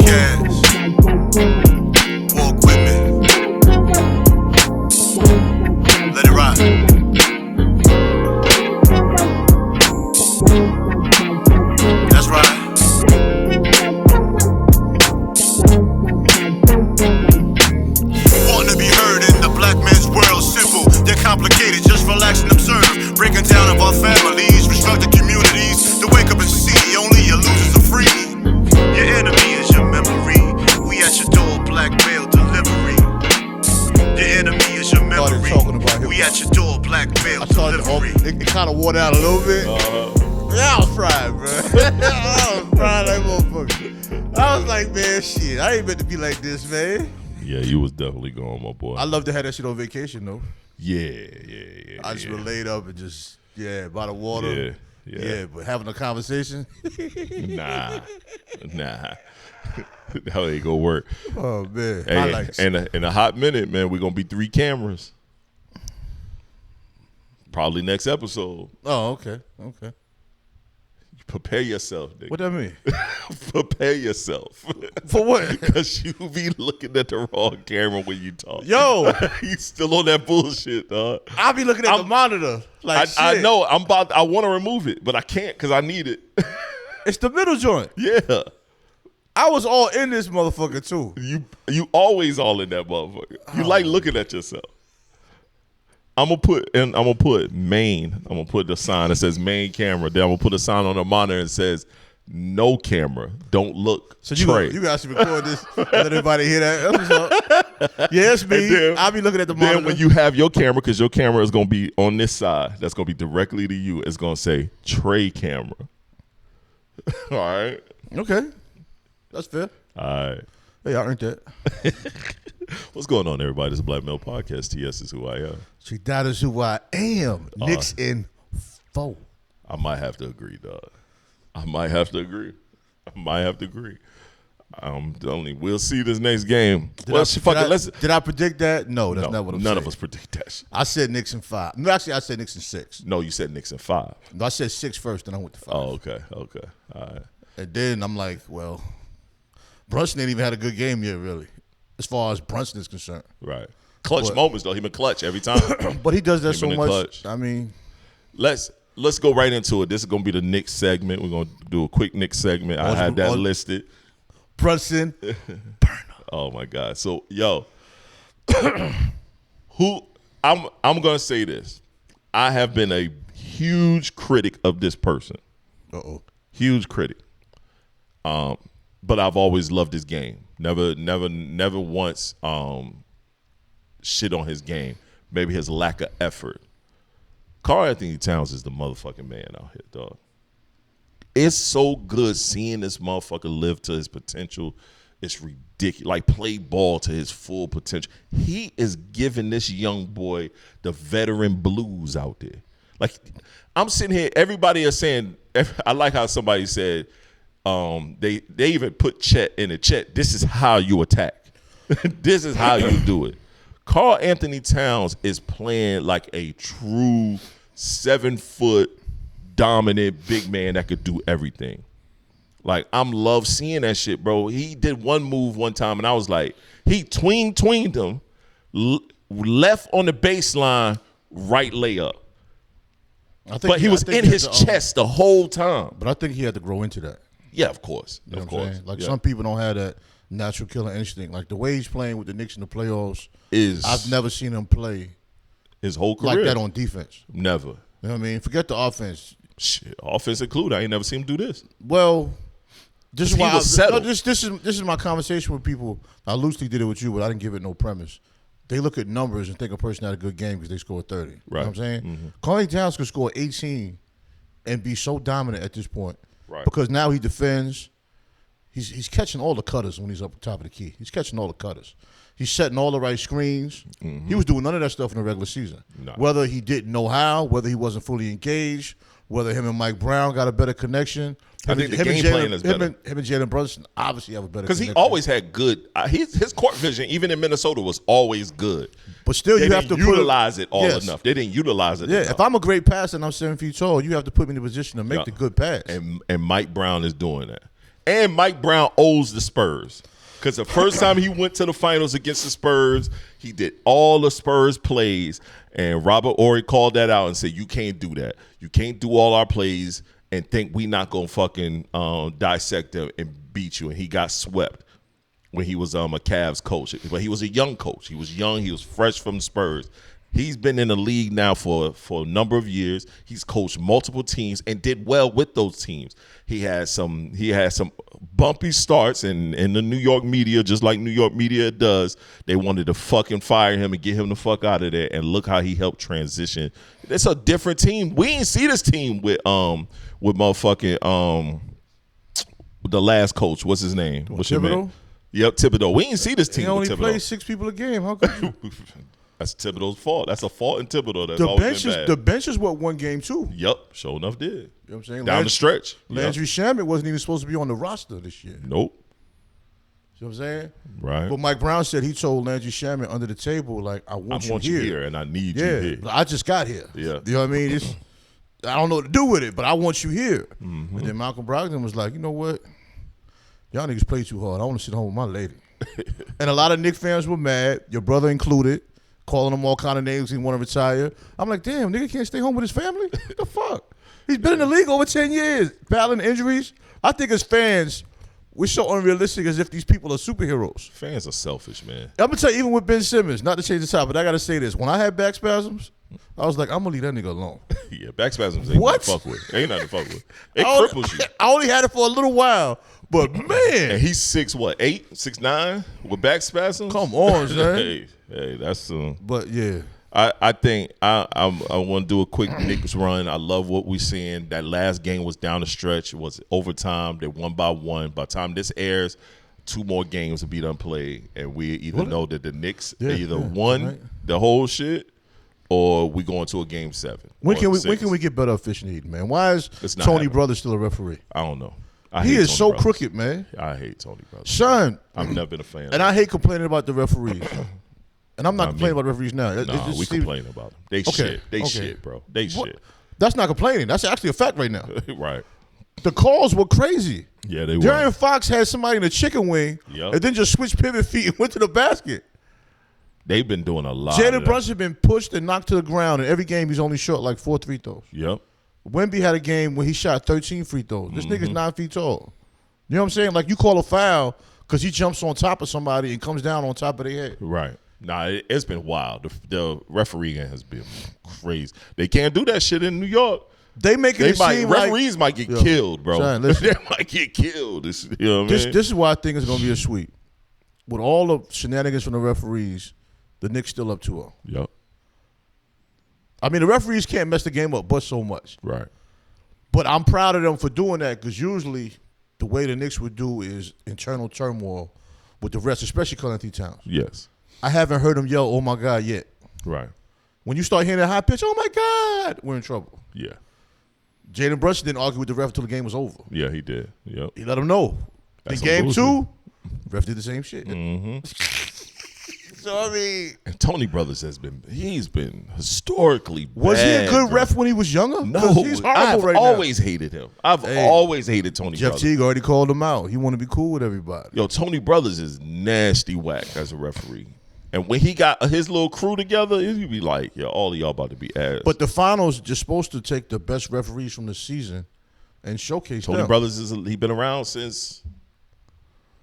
podcast. Walk with me. Let it ride. That's right. Wanting to be heard in the black man's world, simple. They're complicated, just relax and observe. Breaking down of our families, restructured communities. To wake up and see only your losers are free. Your enemy is your memory. We at your door, black mail delivery. Your enemy is your memory. We at your door, black mail delivery. It kind of wore out a little bit. Yeah, I was fried, bro. I was fried like motherfucker. I was like, man, shit, I ain't meant to be like this, man. Yeah, you was definitely going, my boy. I love to have that shit on vacation, though. Yeah. I just been laid up and just, by the water. Yeah, but having a conversation? Nah. How they go work? Oh, man. Hey, in a hot minute, man, we're going to be 3 cameras. Probably next episode. Oh, okay. Prepare yourself, nigga. What that mean? Prepare yourself. For what? Because you be looking at the wrong camera when you talk. Yo. You still on that bullshit, dog. I be looking at the monitor. Like, I shit. know. I want to remove it, but I can't because I need it. It's the middle joint. Yeah. I was all in this motherfucker, too. You always all in that motherfucker. You like looking at yourself. I'm gonna put main. I'm gonna put the sign that says main camera. Then I'm gonna put a sign on the monitor that says no camera. Don't look. So Trey. you guys should record this and let everybody hear that. That's what's up. Yeah, it's me. Then, I'll be looking at the monitor. Then when you have your camera, because your camera is gonna be on this side, that's gonna be directly to you. It's gonna say Trey camera. All right. Okay, that's fair. All right. Hey, I earned that. What's going on, everybody? This is Black Male Podcast. TS is who I am. That is who I am. Knicks in 4. I might have to agree, dog. I might have to agree. I'm telling you, we'll see this next game. Did I predict that? No, that's not what I'm saying. None of us predict that shit. I said Knicks in 5. No, actually, I said Knicks in 6. No, you said Knicks in 5. No, I said 6 first, then I went to 5. Oh, okay. All right. And then I'm like, well, Brunson ain't even had a good game yet, really, as far as Brunson is concerned. Right. Clutch moments, though. He been clutch every time. But he does that so much. Clutch. I mean, let's go right into it. This is going to be the Knicks segment. We're going to do a quick Knicks segment. I had that listed. Brunson, oh my God. So, yo, I'm going to say this. I have been a huge critic of this person. Huge critic. But I've always loved his game. Never once shit on his game. Maybe his lack of effort. Karl-Anthony Towns is the motherfucking man out here, dog. It's so good seeing this motherfucker live to his potential. It's ridiculous. Like, play ball to his full potential. He is giving this young boy the veteran blues out there. Like, I'm sitting here, everybody is saying, I like how somebody said, they even put Chet in the Chet. This is how you attack. This is how you do it. Karl-Anthony Towns is playing like a true 7-foot dominant big man that could do everything. Like, I'm love seeing that shit, bro. He did one move one time, and I was like, he tweened him, left on the baseline, right layup. But he was in his chest the whole time. But I think he had to grow into that. Yeah, of course. You know what I'm saying? Like, some people don't have that natural killer instinct. Like, the way he's playing with the Knicks in the playoffs, I've never seen him play his whole career like that on defense. Never. You know what I mean? Forget the offense. Shit, offense included. I ain't never seen him do this. Well, this is why this is my conversation with people. I loosely did it with you, but I didn't give it no premise. They look at numbers and think a person had a good game because they scored 30. Right. You know what I'm saying? Mm-hmm. Karl Towns could score 18 and be so dominant at this point. Right. Because now he defends. He's catching all the cutters when he's up top of the key. He's catching all the cutters. He's setting all the right screens. Mm-hmm. He was doing none of that stuff in the regular season. No. Whether he didn't know how, whether he wasn't fully engaged, whether him and Mike Brown got a better connection. I think the game plan is better. Him and Jalen Brunson obviously have a better connection. Because he always had good his court vision, even in Minnesota, was always good. But still, you have to utilize it enough. They didn't utilize it enough. If I'm a great passer and I'm 7 feet tall, you have to put me in the position to make the good pass. And Mike Brown is doing that. And Mike Brown owes the Spurs. Because the first time he went to the finals against the Spurs, he did all the Spurs plays. And Robert Horry called that out and said, you can't do that. You can't do all our plays and think we not going to fucking dissect them and beat you. And he got swept when he was a Cavs coach. But he was a young coach. He was young. He was fresh from the Spurs. He's been in the league now for a number of years. He's coached multiple teams and did well with those teams. He had some bumpy starts in the New York media, just like New York media does. They wanted to fucking fire him and get him the fuck out of there. And look how he helped transition. It's a different team. We ain't see this team with motherfucking the last coach. What's his name? What's your name? Yep, Thibodeau. We ain't see this team. He only with plays 6 people a game. How could you? That's Thibodeau's fault. That's a fault in Thibodeau. That's always been bad. The bench is what won game 2. Yep, sure enough did. You know what I'm saying? Down the stretch. Landry Shamet wasn't even supposed to be on the roster this year. Nope. You know what I'm saying? Right. But Mike Brown said he told Landry Shamet under the table, like, I want you here. And I need you here. I just got here. Yeah. You know what I mean? I don't know what to do with it, but I want you here. Mm-hmm. And then Malcolm Brogdon was like, you know what? Y'all niggas play too hard. I want to sit home with my lady. And a lot of Knicks fans were mad, your brother included, calling him all kind of names he want to retire. I'm like, damn, nigga can't stay home with his family? What the fuck? He's been in the league over 10 years, battling injuries. I think as fans, we're so unrealistic as if these people are superheroes. Fans are selfish, man. I'm going to tell you, even with Ben Simmons, not to change the topic, but I got to say this. When I had back spasms, I was like, I'm going to leave that nigga alone. Yeah, back spasms ain't nothing to fuck with. Ain't nothing to fuck with. It cripples you. I only had it for a little while, but man. And he's 6'8", 6'9", with back spasms? Come on, son. Hey, that's But yeah. I think I want to do a quick Knicks run. I love what we're seeing. That last game was down the stretch. It was overtime. They won by 1. By the time this airs, 2 more games will be done played, and we either know that the Knicks won the whole shit, or we going to a game 7. When can we get better officiating, man? Why is Tony Brothers still a referee? I don't know. He is so crooked, man. I hate Tony Brothers. Son, I've never been a fan. And I hate complaining about the referees. And I'm not complaining about the referees now. No, we complain about them. They shit. They shit, bro. They shit. That's not complaining. That's actually a fact right now. Right. The calls were crazy. Yeah, they were. Darren Fox had somebody in a chicken wing and then just switched pivot feet and went to the basket. They've been doing a lot. Jalen Brunson been pushed and knocked to the ground. And every game he's only shot like 4 free throws. Yep. Wemby had a game where he shot 13 free throws. This nigga's 9 feet tall. You know what I'm saying? Like, you call a foul because he jumps on top of somebody and comes down on top of their head. Right. Nah, it's been wild. The refereeing has been crazy. They can't do that shit in New York. They make it seem like referees might get killed, bro. Son, they might get killed. You know what I mean? This is why I think it's going to be a sweep. With all the shenanigans from the referees, the Knicks still up 2-0. Yep. I mean, the referees can't mess the game up but so much. Right. But I'm proud of them for doing that, because usually the way the Knicks would do is internal turmoil with the rest, especially Karl Anthony Towns. Yes. I haven't heard them yell, oh, my God, yet. Right. When you start hearing that high pitch, oh, my God, we're in trouble. Yeah. Jalen Brunson didn't argue with the ref until the game was over. Yeah, he did. Yep. He let him know. That's in game bullshit. 2, ref did the same shit. Mm-hmm. So, I mean. And Tony Brothers he's been historically bad. Was he a good ref when he was younger? No, he's horrible I've always hated him. I've always hated Tony Jeff Brothers. Teague already called him out. He want to be cool with everybody. Yo, Tony Brothers is nasty whack as a referee. And when he got his little crew together, he'd be like, yo, all of y'all about to be ass. But the finals, you're supposed to take the best referees from the season and showcase Tony them. Brothers, he been around since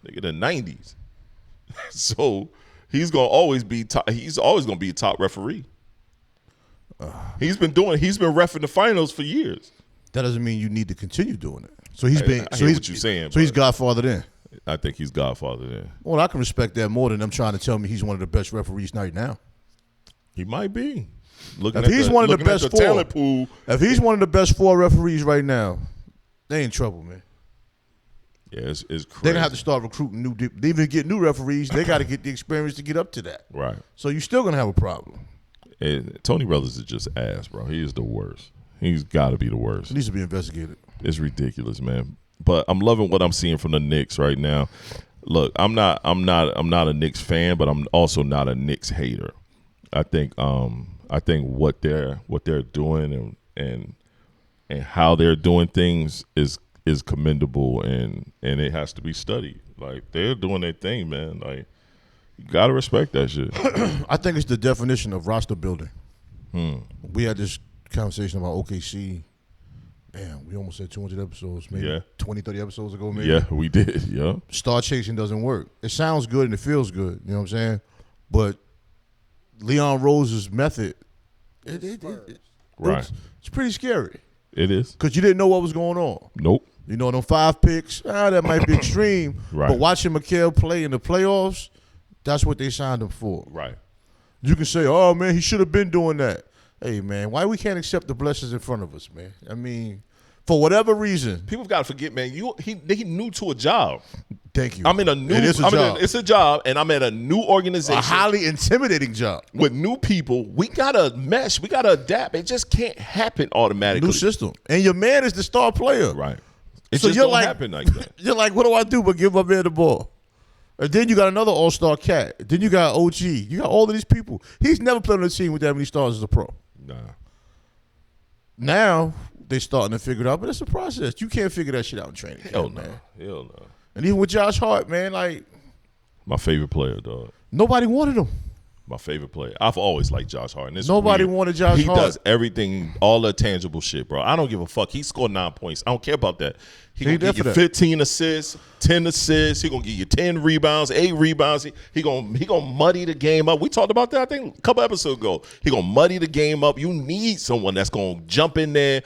the 90s. So he's going to always be top. He's always going to be a top referee. He's been reffing the finals for years. That doesn't mean you need to continue doing it. So he's I hear what you're saying. So he's Godfather then. I think he's Godfather then. Well, I can respect that more than them trying to tell me he's one of the best referees right now. He might be. If he's one of the best 4, talent pool, if he's one of the best 4 referees right now, they in trouble, man. Yeah, it's crazy. They're gonna have to start recruiting even get new referees. They got to get the experience to get up to that. Right. So you're still gonna have a problem. And Tony Brothers is just ass, bro. He is the worst. He's got to be the worst. It needs to be investigated. It's ridiculous, man. But I'm loving what I'm seeing from the Knicks right now. Look, I'm not a Knicks fan, but I'm also not a Knicks hater. I think what they're doing and how they're doing things is is commendable, and it has to be studied. Like, they're doing their thing, man. Like, you got to respect that shit. I think it's the definition of roster building. We had this conversation about OKC. Damn, we almost said 200 episodes, maybe 20, 30 episodes ago, maybe. Yeah, we did, yeah. Star chasing doesn't work. It sounds good and it feels good, you know what I'm saying? But Leon Rose's method, right. It's pretty scary. It is. Because you didn't know what was going on. Nope. You know, them 5 picks, that might be extreme. Right. But watching Mikal play in the playoffs, that's what they signed him for. Right. You can say, oh, man, he should have been doing that. Hey, man, why we can't accept the blessings in front of us, man? I mean, for whatever reason. People got to forget, man, he new to a job. Thank you. I'm in a new. It is a job. It's a job, and I'm at a new organization. A highly intimidating job. With new people. We got to mesh. We got to adapt. It just can't happen automatically. New system. And your man is the star player. Right. It so just you're don't like, happen like that. You're like, what do I do but give my man the ball? And then you got another all-star cat. Then you got OG. You got all of these people. He's never played on a team with that many stars as a pro. Nah. Now they're starting to figure it out, but it's a process. You can't figure that shit out in training camp, Hell man. no. Hell no. And even with Josh Hart, man, like my favorite player, dog. Nobody wanted him. My favorite player. I've always liked Josh Hart. And Nobody wanted Josh Hart. He does everything, all the tangible shit, bro. I don't give a fuck. He scored 9 points. I don't care about that. He gonna give you 15 assists, 10 assists. He gonna give you 10 rebounds, 8 rebounds. He gonna muddy the game up. We talked about that, I think, a couple episodes ago. He gonna muddy the game up. You need someone that's gonna jump in there,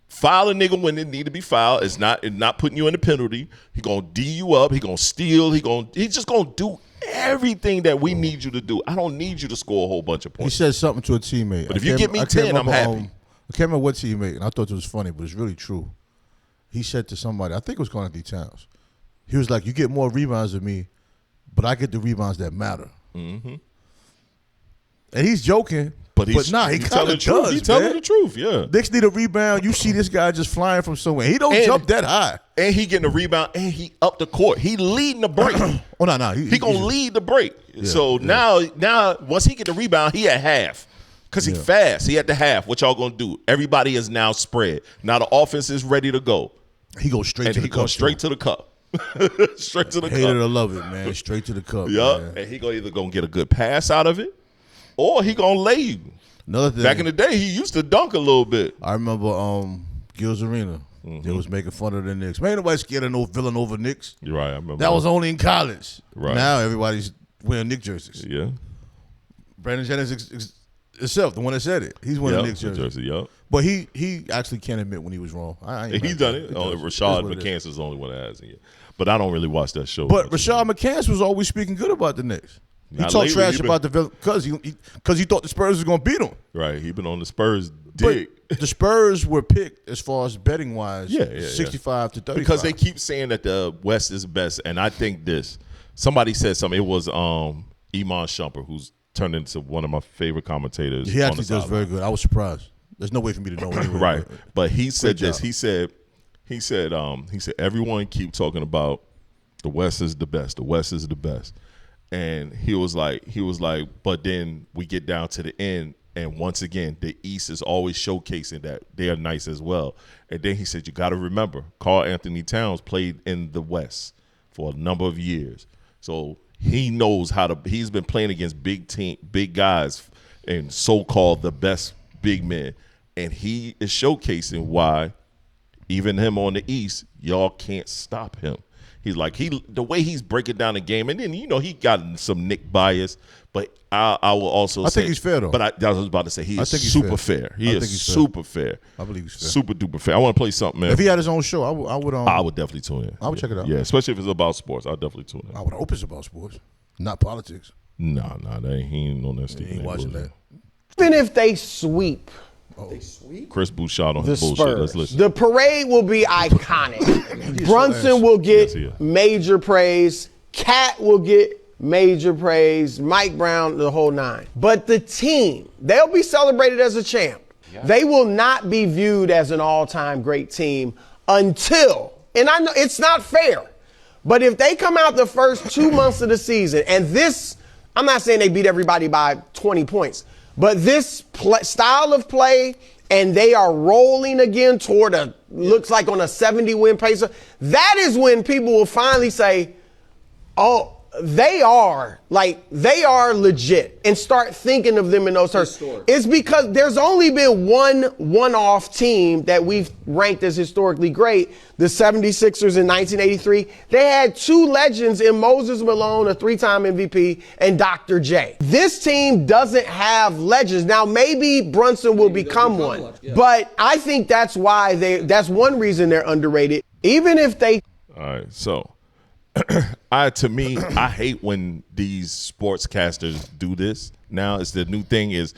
foul a nigga when it need to be fouled. It's not putting you in the penalty. He gonna D you up. He gonna steal. He's just gonna do everything that we need you to do. I don't need you to score a whole bunch of points. He said something to a teammate. But if you get me 10, I'm happy. I can't remember what teammate, and I thought it was funny, but it's really true. He said to somebody, I think it was Karl-Anthony Towns, he was like, you get more rebounds than me, but I get the rebounds that matter. Mm-hmm. And he's joking, but nah, he kind of does. He's telling the truth, yeah. Knicks need a rebound. You see this guy just flying from somewhere. He don't jump that high. And he getting a rebound, and he up the court. He leading the break. Oh, no. He going to lead the break. Yeah, now, once he get the rebound, he at half. Because he fast. He at the half. What y'all going to do? Everybody is now spread. Now the offense is ready to go. He goes straight to the cup. He goes straight to the cup. Straight to the cup. Hate it or love it, man. Straight to the cup. Yeah, and he either going to get a good pass out of it, or he going to lay you. Another thing. Back in the day, he used to dunk a little bit. I remember Gil's Arena. Mm-hmm. They was making fun of the Knicks. Man, ain't nobody scared of no Villanova Knicks. You're right. I remember that was only in college. Right. Now everybody's wearing Knicks jerseys. Yeah. Brandon Jennings himself, the one that said it. He's wearing a Knicks jersey. But he actually can't admit when he was wrong. He's done it. Rashad McCants is the only one that hasn't yet. But I don't really watch that show. But Rashad McCants was always speaking good about the Knicks. He talked trash about the because he thought the Spurs was going to beat him. Right. He been on the Spurs dick. But the Spurs were picked as far as betting wise, 65 to 35. Because they keep saying that the West is best, and I think this. Somebody said something. It was Iman Shumpert, who's turned into one of my favorite commentators. He actually does very good. I was surprised. There's no way for me to know anyway. Right. But he said this. He said everyone keep talking about the West is the best. The West is the best. And he was like, but then we get down to the end, and once again, the East is always showcasing that they are nice as well. And then he said, you got to remember, Karl-Anthony Towns played in the West for a number of years. So he knows he's been playing against big guys and so-called the best big men. And he is showcasing why even him on the East, y'all can't stop him. He's like, the way he's breaking down the game, and then, he got some Nick bias, but I will also say. I think he's fair, though. But I was about to say, he is super fair. He is super fair. I believe he's fair. Super duper fair. I want to play something, man. If he had his own show, I would definitely tune in. I would check it out. Yeah, especially if it's about sports. I'll definitely tune in. I would hope it's about sports, not politics. Nah, he ain't on that. He ain't watching that. Even if they sweep. Chris Bouchard on his bullshit. Spurs. Let's listen. The parade will be iconic. Brunson will get major praise. Cat will get major praise. Mike Brown, the whole 9. But the team, they'll be celebrated as a champ. Yeah. They will not be viewed as an all-time great team until, and I know it's not fair, but if they come out the first 2 months of the season, and this, I'm not saying they beat everybody by 20 points, but this style of play and they are rolling again toward looks like on a 70-win pace, that is when people will finally say, oh, they are legit, and start thinking of them in those terms. It's because there's only been one-off team that we've ranked as historically great, the 76ers in 1983. They had two legends in Moses Malone, a 3-time MVP, and Dr. J. This team doesn't have legends. Now, maybe Brunson will become one, but I think that's why that's one reason they're underrated. Even if they... All right, so... to me, I hate when these sportscasters do this. Now it's the new thing is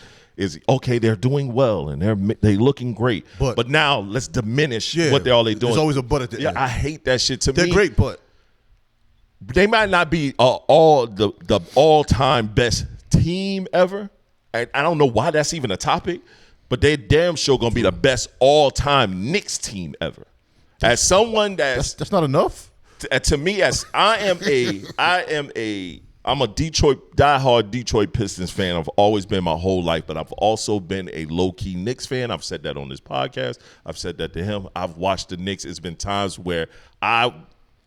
okay, they're doing well and they looking great, but now let's diminish what they're doing. There's always a but at the end. I hate that shit. To they're me, they're great, but they might not be the all-time best team ever. And I don't know why that's even a topic, but they're damn sure gonna be the best all-time Knicks team ever. As someone that's not enough. To me, as I'm a diehard Detroit Pistons fan. I've always been my whole life, but I've also been a low-key Knicks fan. I've said that on this podcast. I've said that to him. I've watched the Knicks. It's been times where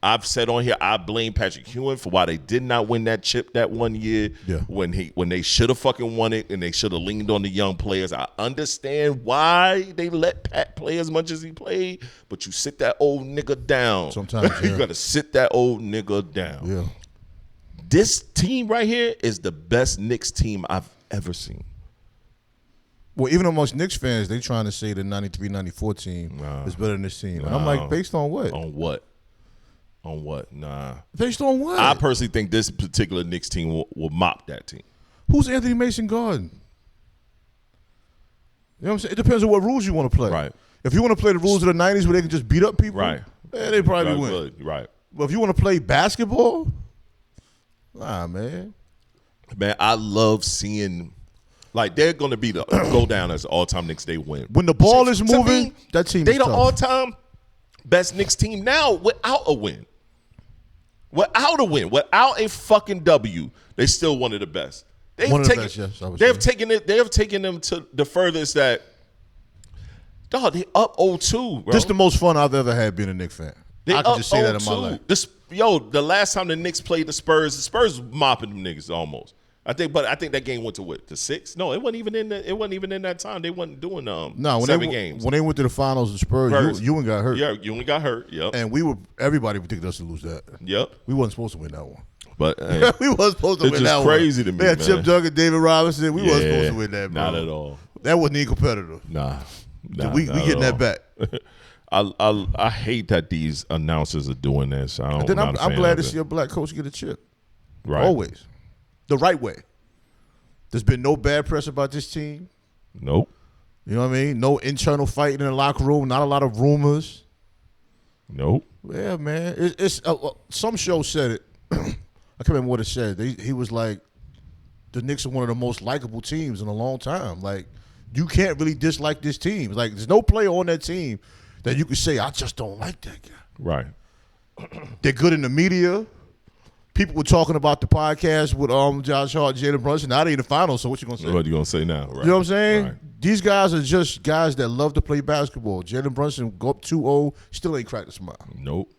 I've said on here I blame Patrick Ewing for why they did not win that chip that one year when they should have fucking won it and they should have leaned on the young players. I understand why they let Pat play as much as he played, but you sit that old nigga down. Sometimes you gotta sit that old nigga down. Yeah. This team right here is the best Knicks team I've ever seen. Well, even amongst Knicks fans, they trying to say the 93-94 team is better than this team. And I'm like, based on what? On what? On what? Nah. Based on what? I personally think this particular Knicks team will mop that team. Who's Anthony Mason guarding? You know what I'm saying? It depends on what rules you want to play. Right. If you want to play the rules of the 90s where they can just beat up people, they probably win. Good. Right. But if you want to play basketball, man. Man, I love seeing, like, they're going to be the go down as all-time Knicks. They win. When the ball is moving, me, that team is tough. They the all-time best Knicks team now without a win. Without a fucking W, they still one of the best. They have taken them to the furthest that. Dog, they up 0-2, bro. This is the most fun I've ever had being a Knicks fan. I can just say that in my life. The last time the Knicks played the Spurs was mopping them niggas almost. I think that game went to what? To 6? No, it wasn't even in that time. They wasn't doing 7 games. When they went to the finals, the Spurs, Ewing got hurt. Yeah, Ewing got hurt. Yep. And everybody predicted us to lose that. Yep. We wasn't supposed to win that one. But we wasn't supposed to win that one. It's crazy to me. They had Chip Duggan, David Robinson. We wasn't supposed to win that, bro. Not at all. That wasn't even competitive. Nah, we getting that back. I hate that these announcers are doing this. I'm glad to see a black coach get a chip. Right. Always. The right way. There's been no bad press about this team. Nope. You know what I mean? No internal fighting in the locker room. Not a lot of rumors. Nope. Yeah, man. It's some show said it. I can't remember what it said. He was like, the Knicks are one of the most likable teams in a long time. Like, you can't really dislike this team. Like, there's no player on that team that you could say, I just don't like that guy. Right. They're good in the media. People were talking about the podcast with Josh Hart, Jalen Brunson. Now they in the finals, so what you going to say? What you going to say now? Right. You know what I'm saying? Right. These guys are just guys that love to play basketball. Jalen Brunson go up 2-0, still ain't cracked a smile. Nope.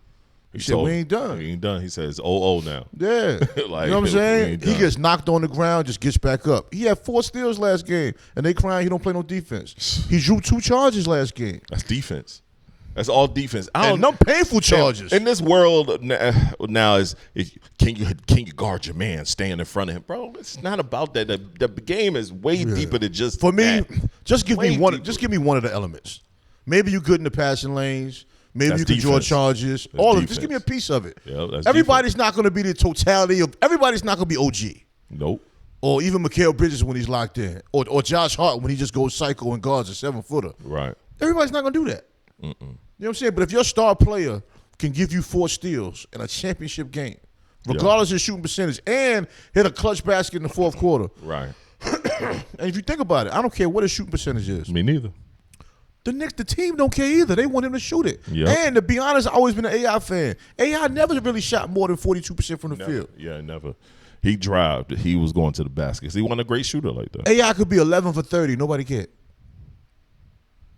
He said, we ain't done. We ain't done. He says 0-0 now. Yeah. Like, you know what I'm saying? He gets knocked on the ground, just gets back up. He had 4 steals last game, and they crying he don't play no defense. He drew 2 charges last game. That's defense. That's all defense. And no painful charges. In this world now is can you guard your man, stand in front of him, bro? It's not about that. The game is way deeper than just for me. That. Just give me one. Deeper. Just give me one of the elements. Maybe you good in the passing lanes. Maybe that's you can draw charges. That's all of it. Just give me a piece of it. Yep, everybody's defense. not going to be the totality of. Everybody's not going to be OG. Nope. Or even Mikal Bridges when he's locked in, or Josh Hart when he just goes psycho and guards a 7-footer. Right. Everybody's not going to do that. You know what I'm saying? But if your star player can give you 4 steals in a championship game, regardless of shooting percentage, and hit a clutch basket in the 4th quarter. Right. And if you think about it, I don't care what his shooting percentage is. Me neither. The team don't care either. They want him to shoot it. Yep. And to be honest, I've always been an AI fan. AI never really shot more than 42% from the field. Yeah, never. He drived. He was going to the basket. He wasn't a great shooter like that. AI could be 11 for 30. Nobody cared.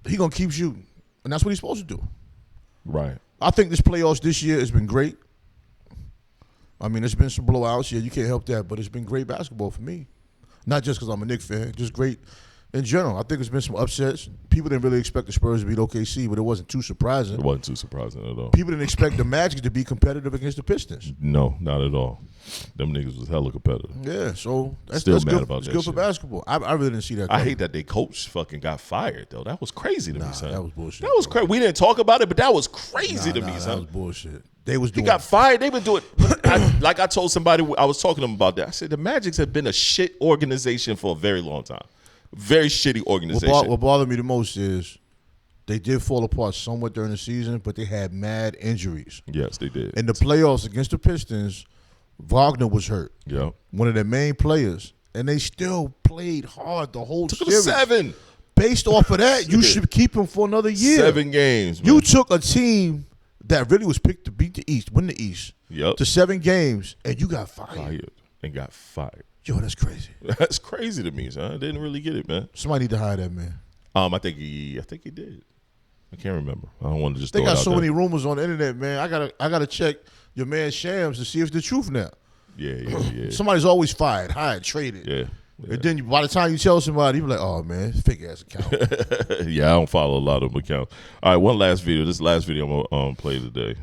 He gonna keep shooting, and that's what he's supposed to do. Right. I think this playoffs this year has been great. I mean, there's been some blowouts. Yeah, you can't help that, but it's been great basketball for me. Not just because I'm a Knicks fan, just great in general. I think there's been some upsets. People didn't really expect the Spurs to beat OKC, but it wasn't too surprising. It wasn't too surprising at all. People didn't expect the Magic to be competitive against the Pistons. No, not at all. Them niggas was hella competitive. Yeah, so that's Still that's mad good. about It's that good for shit. basketball. I really didn't see that. I hate that they coach fucking got fired though. That was crazy to me, son. that was bullshit, That was bro. crazy. We didn't talk about it, but that was crazy to me, That son. was bullshit. They was He doing. got fired. They've been doing. Like I told somebody, I was talking to them about that. I said the Magics have been a shit organization for a very long time. Very shitty organization. What bothered me the most is they did fall apart somewhat during the season, but they had mad injuries. Yes, they did. In the playoffs against the Pistons, Wagner was hurt. Yeah. One of their main players. And they still played hard the whole Took them series. 7. Based off of that, you should keep him for another year. 7 games. Man. You took a team that really was picked to beat the East, win the East, to 7 games, and you got fired. And got fired. Yo, that's crazy. That's crazy to me, son. I didn't really get it, man. Somebody need to hire that man. I think he did. I can't remember. I don't want to just. They throw it got out so there. many rumors on the internet, man. I gotta check your man Shams to see if it's the truth now. Yeah. Somebody's always fired, hired, traded. Yeah. And then by the time you tell somebody, you be like, oh man, fake ass account. Yeah, I don't follow a lot of them accounts. All right, one last video. This last video I'm gonna play today.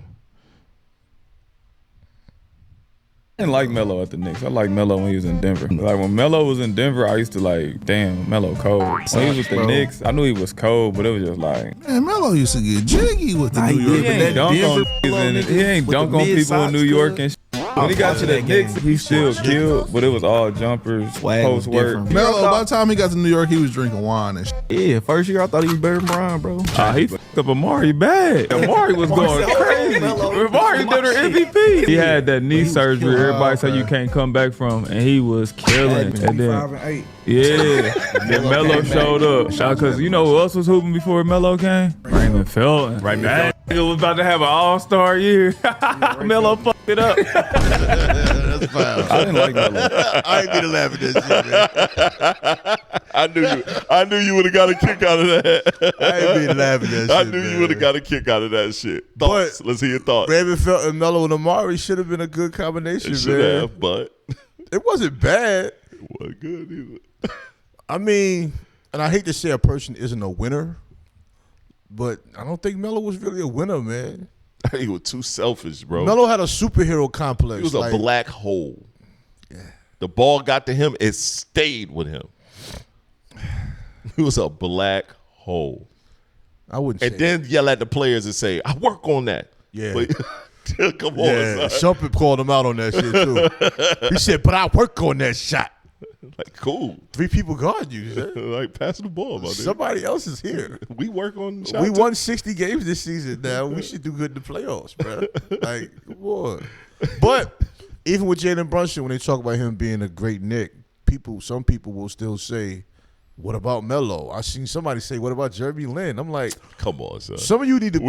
I didn't like Melo at the Knicks. I liked Melo when he was in Denver. Like when Melo was in Denver, I used to like, damn, Melo cold. When he was with the Knicks, I knew he was cold, but it was just like, man, Melo used to get jiggy with the New York. He ain't dunk on niggas he ain't dunk on people in New York and shit. When he got to the Knicks, he still killed, but it was all jumpers, post work. Melo, by the time he got to New York, he was drinking wine and shit. Yeah, first year I thought he was better than Brian, bro. He fucked up Amari bad. Amari was going crazy. Amari did her MVP. He had that knee surgery everybody said you can't come back from, and he was killing. And then, then Melo showed up. Because you know who else was hooping before Melo came? Raymond Felton. That nigga was about to have an all-star year. Melo fucked it up. That's foul. I didn't like Melo. I ain't mean to laugh at that shit, man. I knew you would have got a kick out of that. I ain't mean to laugh at that shit, I knew you would have man. got a kick out of that shit. Thoughts? Let's hear your thoughts. Raymond Felton, Melo, and Amari should have been a good combination, Should man. have, but It wasn't bad. it wasn't good either. I mean, and I hate to say a person isn't a winner, but I don't think Melo was really a winner, man. He was too selfish, bro. Melo had a superhero complex. He was a black hole. Yeah. The ball got to him, it stayed with him. He was a black hole. I wouldn't And say then yell at the players and say, I work on that. Yeah. But, come on, yeah, son. Shumpert called him out on that shit, too. He said, but I work on that shot. Like, cool. 3 people guard you, sir. Like, pass the ball, my nigga. Somebody else is here. We work on shot We too. won 60 games this season now. We should do good in the playoffs, bro. Like, come on. But even with Jalen Brunson, when they talk about him being a great Knick, some people will still say, what about Melo? I seen somebody say, what about Jeremy Lin? I'm like, come on, son. Some of you need to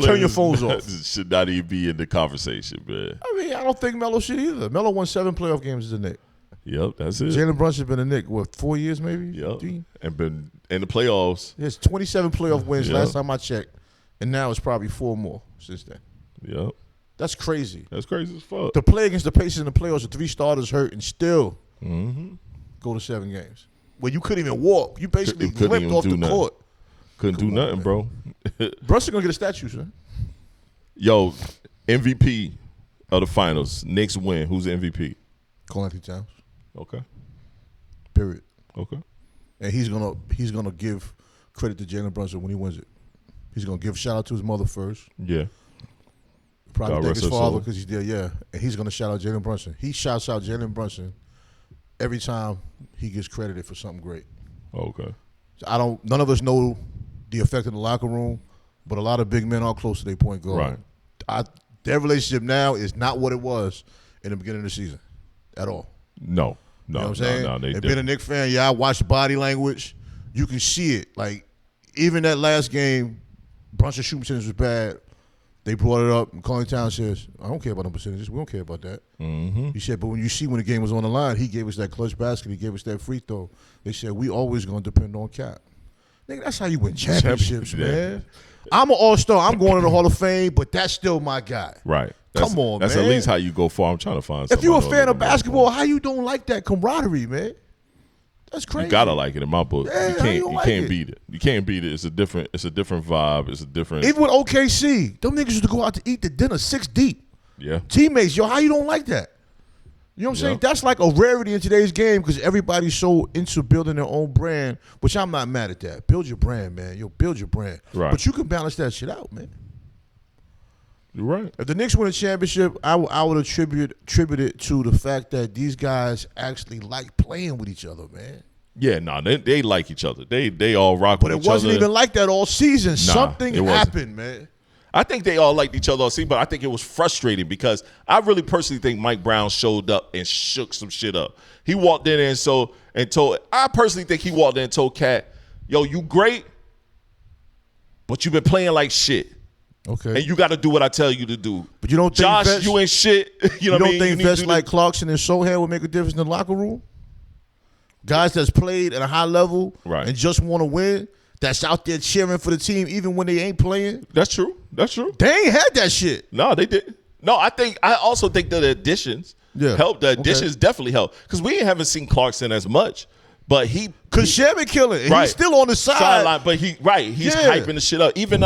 turn your phones off. Should not even be in the conversation, man. I mean, I don't think Melo should either. Melo won 7 playoff games as a Knick. Yep, that's it. Jalen Brunson's been a Knick, what, 4 years maybe? Yep. 3? And been in the playoffs. There's 27 playoff wins Yep. last time I checked, and now it's probably 4 more since then. Yep. That's crazy. That's crazy as fuck. To play against the Pacers in the playoffs with 3 starters hurt and still go to 7 games. When you couldn't even walk. You basically Couldn't limped even off do the nothing. court. Couldn't do nothing, man. bro. Brunson gonna get a statue, son. Yo, MVP of the finals. Knicks win. Who's the MVP? Karl Anthony Towns. Okay. Period. Okay. And he's gonna give credit to Jalen Brunson when he wins it. He's gonna give a shout out to his mother first. Yeah. Probably God thank rest his her father soul. because he's there, yeah. And he's gonna shout out Jalen Brunson. He shouts out Jalen Brunson every time he gets credited for something great. Okay. None of us know the effect in the locker room, but a lot of big men are close to their point guard. Right. Their relationship now is not what it was in the beginning of the season at all. No. You know No, what I'm saying? no, they and didn't. being a Knicks fan, yeah, I watched body language. You can see it. Like, even that last game, Brunson shooting percentage was bad. They brought it up, and Karl Anthony Towns says, I don't care about them percentages. We don't care about that. Mm-hmm. He said, but when you see when the game was on the line, he gave us that clutch basket. He gave us that free throw. They said, we always going to depend on Cap. Nigga, that's how you win championships, man. I'm an all-star. I'm going to the Hall of Fame, but that's still my guy. Right. Come on, man. That's at least how you go far. I'm trying to find something. If you're a fan of basketball, how you don't like that camaraderie, man? That's crazy. You gotta like it in my book. Yeah, you can't beat it. You can't beat it. It's a different vibe. It's a different. Even with OKC, them niggas used to go out to eat the dinner 6 deep. Yeah. Teammates, yo, how you don't like that? You know what I'm saying? That's like a rarity in today's game because everybody's so into building their own brand, which I'm not mad at that. Build your brand, man. Yo, build your brand. Right. But you can balance that shit out, man. You're right. If the Knicks win a championship, I would attribute it to the fact that these guys actually like playing with each other, man. Yeah, they like each other. They all rock with each other. But it wasn't even like that all season. Something happened, man. I think they all liked each other all season, but I think it was frustrating because I really personally think Mike Brown showed up and shook some shit up. He walked in and told I personally think he walked in and told Cat, yo, you great, but you've been playing like shit. Okay. And you got to do what I tell you to do. But you don't think Josh, you ain't shit. You know what I mean? You don't think vets like Clarkson and Sohail would make a difference in the locker room? Guys that's played at a high level and just want to win, that's out there cheering for the team even when they ain't playing. That's true. That's true. They ain't had that shit. No, they didn't. No, I also think that the additions helped. The additions definitely helped because we haven't seen Clarkson as much. But because Sherman killing it. He's still on the sideline. But he's hyping the shit up. Even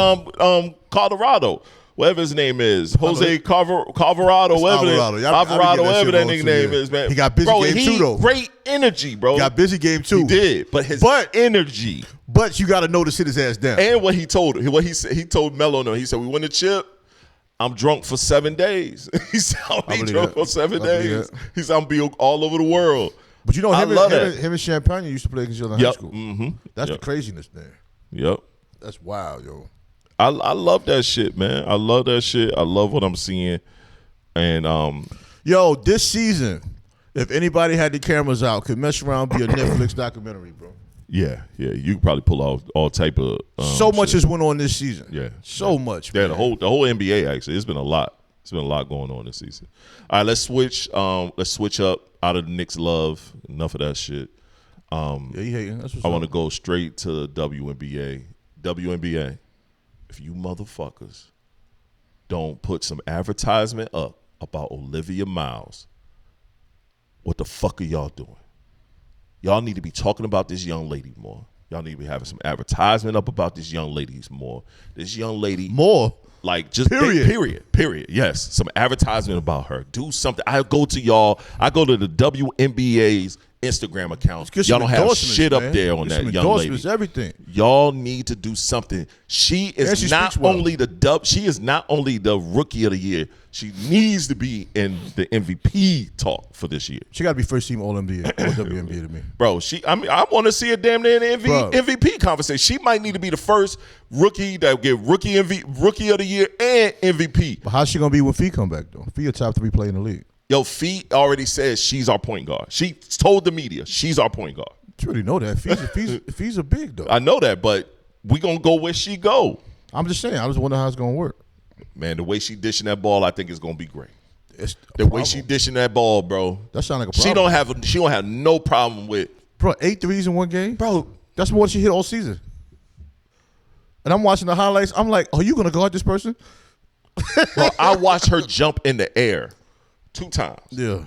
Colorado, whatever his name is, Jose Alvarado, whatever that nigga name is, man. He got busy game too, though. Great energy, bro. He got busy game too. He did, but his energy. But you got to know to sit his ass down. And what he told Melo, no, he said we win the chip. I'm drunk for 7 days. He said I'll be drunk for 7 days. He said I'm be all over the world. But you know, him and Champagne used to play against each other in high school. Mm-hmm. That's the craziness there. Yep. That's wild, yo. I love that shit, man. I love that shit. I love what I'm seeing. And yo, this season, if anybody had the cameras out, could mess around be a Netflix documentary, bro. Yeah. You could probably pull off all type of so much shit. has went on this season. Yeah. So much. Yeah, man. the whole NBA actually. It's been a lot. It's been a lot going on this season. All right, let's switch. Let's switch up out of the Knicks love. Enough of that shit. Yeah, you hating. That's what's I want to go straight to the WNBA. WNBA. If you motherfuckers don't put some advertisement up about Olivia Miles, what the fuck are y'all doing? Y'all need to be talking about this young lady more. Y'all need to be having some advertisement up about this young lady more. This young lady more. Like just period. Yes, some advertisement about her. Do something. I go to the WNBA's Instagram account. Y'all don't have shit up there on that young lady. Everything. Y'all need to do something. She is not only the rookie of the year. She needs to be in the MVP talk for this year. She got to be first team All NBA or WNBA to me, bro. I want to see her damn near in the MVP conversation. She might need to be the first rookie that will get rookie of the year and MVP. But how's she gonna be when Fee come back though? Fee a top 3 player in the league. Yo, Fee already says she's our point guard. She told the media she's our point guard. You already know that. Fee's a big though. I know that, but we gonna go where she go. I'm just saying. I just wonder how it's gonna work. Man, the way she dishing that ball, I think it's gonna be great. The way she dishing that ball, bro. That sounds like a problem. She don't have no problem with. Bro, 8 threes in one game? Bro. That's more than she hit all season. And I'm watching the highlights. I'm like, are you gonna guard this person? Bro, I watched her jump in the air 2 times. Yeah.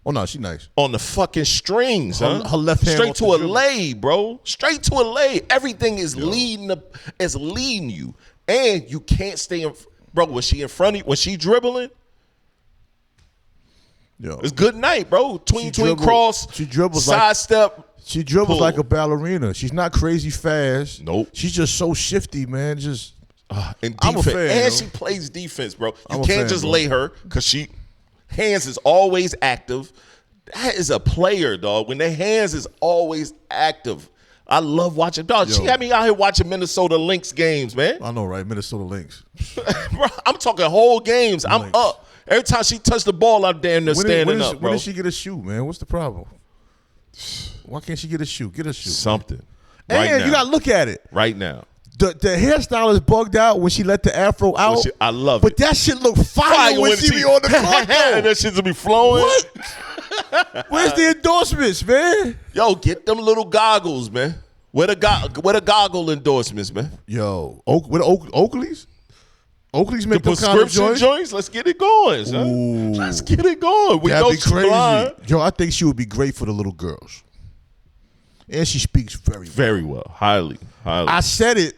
Oh no, she nice. On the fucking strings, her left hand straight to a lay, bro. Straight to a lay. Everything is leading you. And you can't stay in, bro. When she in front of you, when she dribbling, it's good night, bro. Tween cross. She dribbles sidestep. She dribbles like a ballerina. She's not crazy fast. Nope. She's just so shifty, man. Just and defense. I'm a fan, and yo. she plays defense, bro. You can't just lay her because she hands is always active. That is a player, dog. When their hands is always active. I love watching, dog. She had me out here watching Minnesota Lynx games, man. I know, right? Minnesota Lynx. Bro, I'm talking whole games. I'm up. Every time she touched the ball, I'm damn near standing up, bro. When did she get a shoe, man? What's the problem? Why can't she get a shoe? Get a shoe. Something. And you got to look at it. Right now. The hairstyle is bugged out when she let the afro out. I love it. But that shit look fire when she be on the court, and that shit will be flowing. What? Where's the endorsements, man? Yo, get them little goggles, man. Where the goggle endorsements, man? Yo, where the Oakleys? Oakley's make The them kind of prescription joints. Let's get it going, son. Ooh. Let's get it going. We know That'd be crazy. blind. Yo, I think she would be great for the little girls. And she speaks very well. Highly. I said it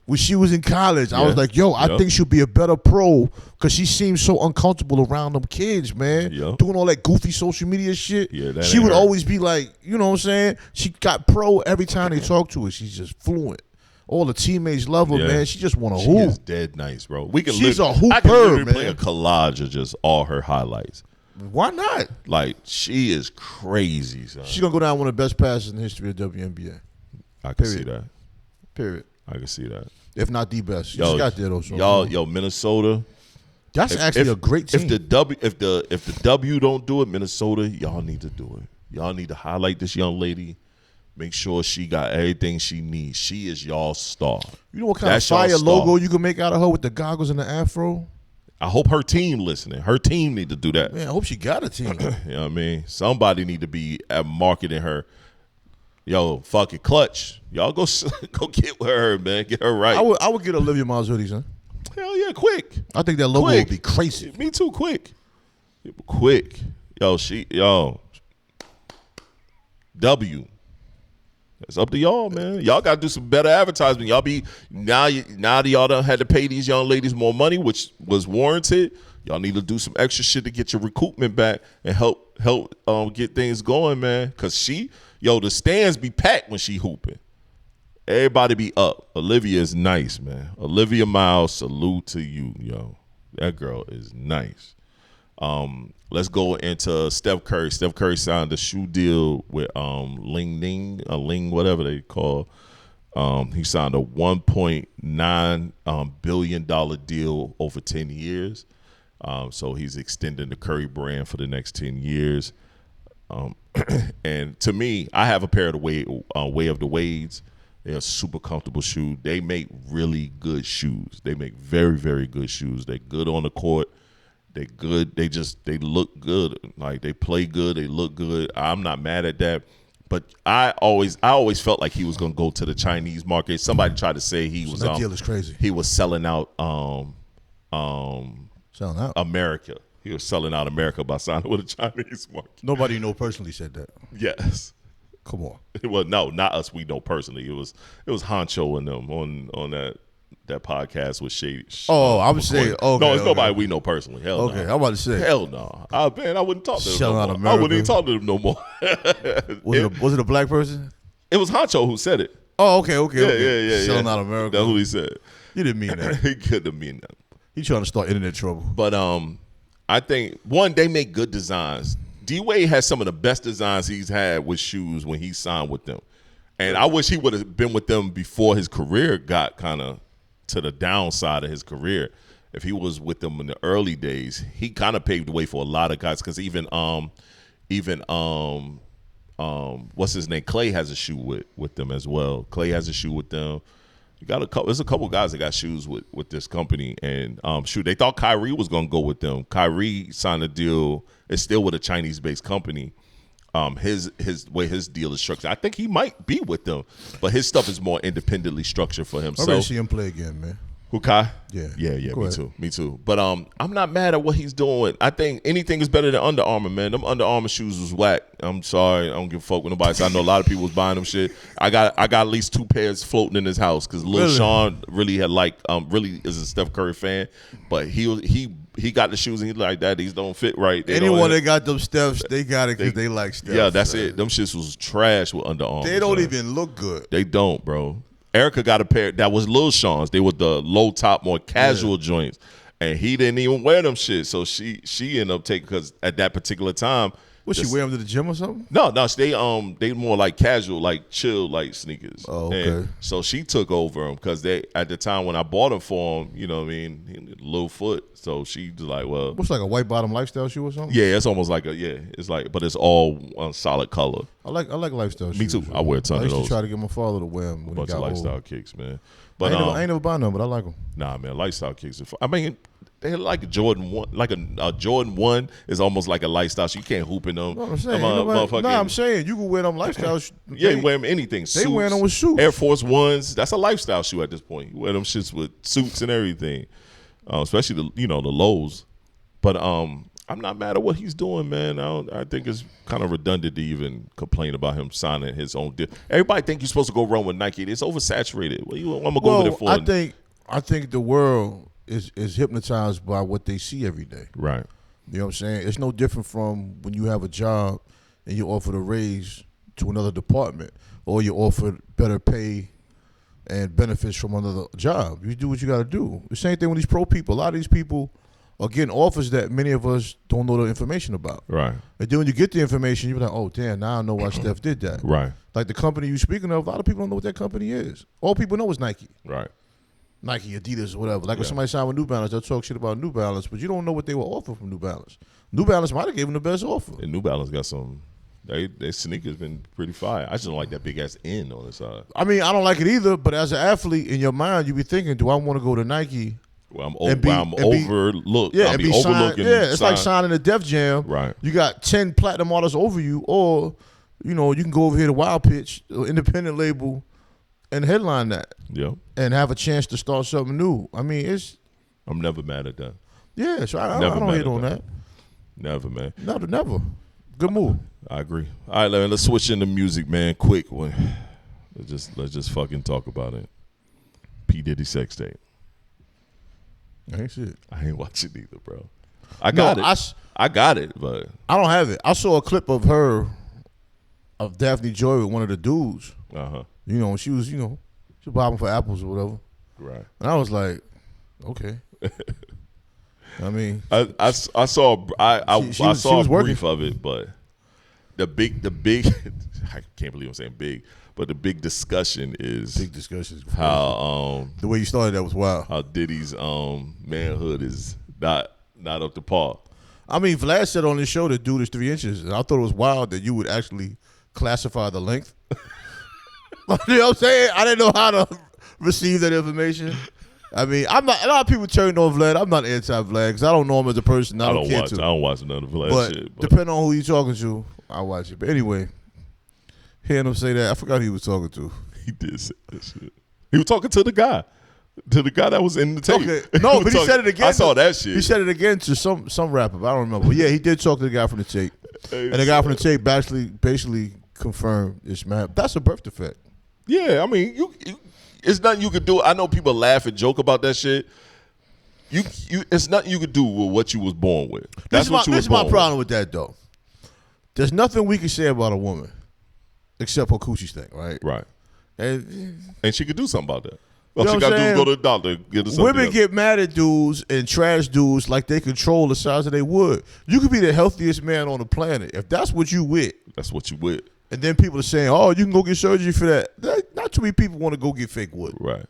when she was in college. I Yeah. was like, yo, I think she'll be a better pro because she seems so uncomfortable around them kids, man. Yeah. Doing all that goofy social media shit. Yeah, that she ain't would her. always be like, you know what I'm saying? She got pro every time they talk to her. She's just fluent. All the teammates love her, Yeah. man. She just want to She hoop. is dead nice, bro. We can. She's a I hooper, can literally play man. a collage of just all her highlights. Why not? Like she is crazy, son. She's going to go down one of the best passes in the history of WNBA. I can see Period. that. Period. I can see that. If not the best. She just got there, though. So. Yo, Minnesota. That's actually a great team. If the W don't do it, Minnesota, y'all need to do it. Y'all need to highlight this young lady. Make sure she got everything she needs. She is y'all star. You know what kind That's of fire y'all star. logo you can make out of her with the goggles and the afro? I hope her team listening. Her team need to do that. Man, I hope she got a team. You know what I mean? Somebody need to be marketing her. Yo, fuck it, Clutch. Y'all go get with her, man. Get her right. I would get Olivia Miles hoodies, huh? Hell yeah, quick. I think that logo Quick. would be crazy. Me too, quick. Quick. Yo. W. It's up to y'all, man. Y'all got to do some better advertisement. Y'all be now that y'all done had to pay these young ladies more money, which was warranted. Y'all need to do some extra shit to get your recoupment back and help get things going, man. Cause the stands be packed when she hooping. Everybody be up. Olivia is nice, man. Olivia Miles, salute to you, yo. That girl is nice. Let's go into Steph Curry. Steph Curry signed a shoe deal with Ling, whatever they call. He signed a $1.9 billion deal over 10 years. So he's extending the Curry brand for the next 10 years. And to me, I have a pair of the Way of the Wades. They're a super comfortable shoe. They make really good shoes. They make very, very good shoes. They're good on the court. They're good. They look good. Like they play good. They look good. I'm not mad at that. But I always felt like he was gonna go to the Chinese market. Somebody tried to say That deal is crazy. he was selling out Selling out. America. He was selling out America by signing with the Chinese market. Nobody you know personally said that. Yes. Come on. Well, no, not us. We know personally. It was Honcho and them on that podcast with Shady. Oh, I would say, okay. No, it's nobody we know personally. Hell Okay, no. I'm about to say. Hell no. Man, I wouldn't talk to them Selling no out more. America. I wouldn't even talk to them no more. Was it a black person? It was Honcho who said it. Oh, okay. Yeah. Selling out America. That's what he said. He didn't mean that. He couldn't mean that. He trying to start internet trouble. But I think one, they make good designs. D-Wade has some of the best designs he's had with shoes when he signed with them. And I wish he would have been with them before his career got kind of to the downside of his career. If he was with them in the early days, he kind of paved the way for a lot of guys. Because even what's his name? Clay has a shoe with them as well. Clay has a shoe with them. You got there's a couple guys that got shoes with this company, and they thought Kyrie was gonna go with them. Kyrie signed a deal. It's still with a Chinese-based company. His way his deal is structured, I think he might be with them, but his stuff is more independently structured for I'm himself. ready to see him play again, man. Who, Kai? Yeah. Me Go ahead. too. But I'm not mad at what he's doing. I think anything is better than Under Armour, man. Them Under Armour shoes was whack. I'm sorry, I don't give a fuck with nobody. So I know a lot of people was buying them shit. I got at least 2 pairs floating in his house because Lil Really? Sean really had really is a Steph Curry fan, but he got the shoes and he's like that. These don't fit right. Anyone that got them Stephs, they got it because they like Steph. Yeah, that's it. Them shits was trash with Under Armour. They don't son. even look good. They don't, bro. Erica got a pair that was Lil Sean's. They were the low top, more casual joints, and he didn't even wear them shit. So she ended up taking, because at that particular time, Was she wear them to the gym or something? No, they more like casual, like chill, like sneakers. Oh, okay. And so she took over them because they at the time when I bought them for him, you know what I mean, he had a little foot. So she was like, well, What's like a white bottom lifestyle shoe or something? yeah, it's almost like it's like, but it's all one solid color. I like lifestyle shoes. Me too. I wear a ton I of used those. to try to get my father to wear them when he Bunch got of lifestyle old. kicks, man. But I ain't never buying them, but I like them. nah, man, lifestyle kicks. I mean, They're like a Jordan 1. Like a Jordan 1 is almost like a lifestyle. So you can't hoop in them. No, I'm saying, I'm saying you can wear them lifestyle. Yeah, you wear them anything. They wear them with suits. Air Force Ones. That's a lifestyle shoe at this point. You wear them shits with suits and everything, especially the lows. But I'm not mad at what he's doing, man. I think it's kind of redundant to even complain about him signing his own deal. Everybody think you're supposed to go run with Nike. It's oversaturated. What I'm gonna go over there for? I think the world is hypnotized by what they see every day. Right. You know what I'm saying? It's no different from when you have a job and you're offered a raise to another department, or you're offered better pay and benefits from another job. You do what you got to do. The same thing with these pro people. A lot of these people are getting offers that many of us don't know the information about. Right. And then when you get the information, you're like, oh, damn, now I know why Steph did that. Right. Like the company you're speaking of, a lot of people don't know what that company is. All people know is Nike. Right. Nike, Adidas, whatever. Like when somebody signed with New Balance, they'll talk shit about New Balance, but you don't know what they were offered from New Balance. New Balance might have given them the best offer. And New Balance got some. Their sneakers been pretty fire. I just don't like that big ass N on the side. I mean, I don't like it either. But as an athlete, in your mind, you be thinking, do I want to go to Nike? Well, I'm overlooked. Yeah, I'll and be overlooking. Yeah, it's like signing a Def Jam. Right. You got 10 platinum artists over you, or you can go over here to Wild Pitch, or independent label, and headline that. Yeah. And have a chance to start something new. I mean, I'm never mad at that. Yeah, so I don't hate on that. Never, man. Never. Good move. I agree. All right, let's switch into music, man. Quick. Let's just fucking talk about it. P. Diddy sex tape. I ain't shit. I ain't watching either, bro. I got it, but I don't have it. I saw a clip of Daphne Joy with one of the dudes. She was, she was bobbing for apples or whatever. Right. And I was like, okay. I mean, I saw a brief of it, but the big I can't believe I'm saying big, but the big discussion is how the way you started that was wild. How Diddy's manhood is not up to par. I mean, Vlad said on his show that dude is 3 inches, and I thought it was wild that you would actually classify the length. You know what I'm saying? I didn't know how to receive that information. I mean, a lot of people turned on Vlad. I'm not anti-Vlad because I don't know him as a person. I don't watch none of Vlad shit. But depending on who you're talking to, I watch it. But anyway, hearing him say that, I forgot who he was talking to. He did say that shit. He was talking to the guy that was in the tape. Okay. No, but he said it again. I saw that shit. He said it again to some rapper. But I don't remember. But yeah, he did talk to the guy from the tape. And the guy from the tape basically confirmed it's man. That's a birth defect. Yeah, I mean, it's nothing you could do. I know people laugh and joke about that shit. It's nothing you could do with what you was born with. This is my problem with that, though. There's nothing we can say about a woman except her coochie stink, right? Right. And she could do something about that. All she got to do is go to the doctor. Get her something Women else. get mad at dudes and trash dudes like they control the size of their wood. You could be the healthiest man on the planet. If that's what you with. That's what you with. And then people are saying, oh, you can go get surgery for that. Not too many people want to go get fake wood. Right.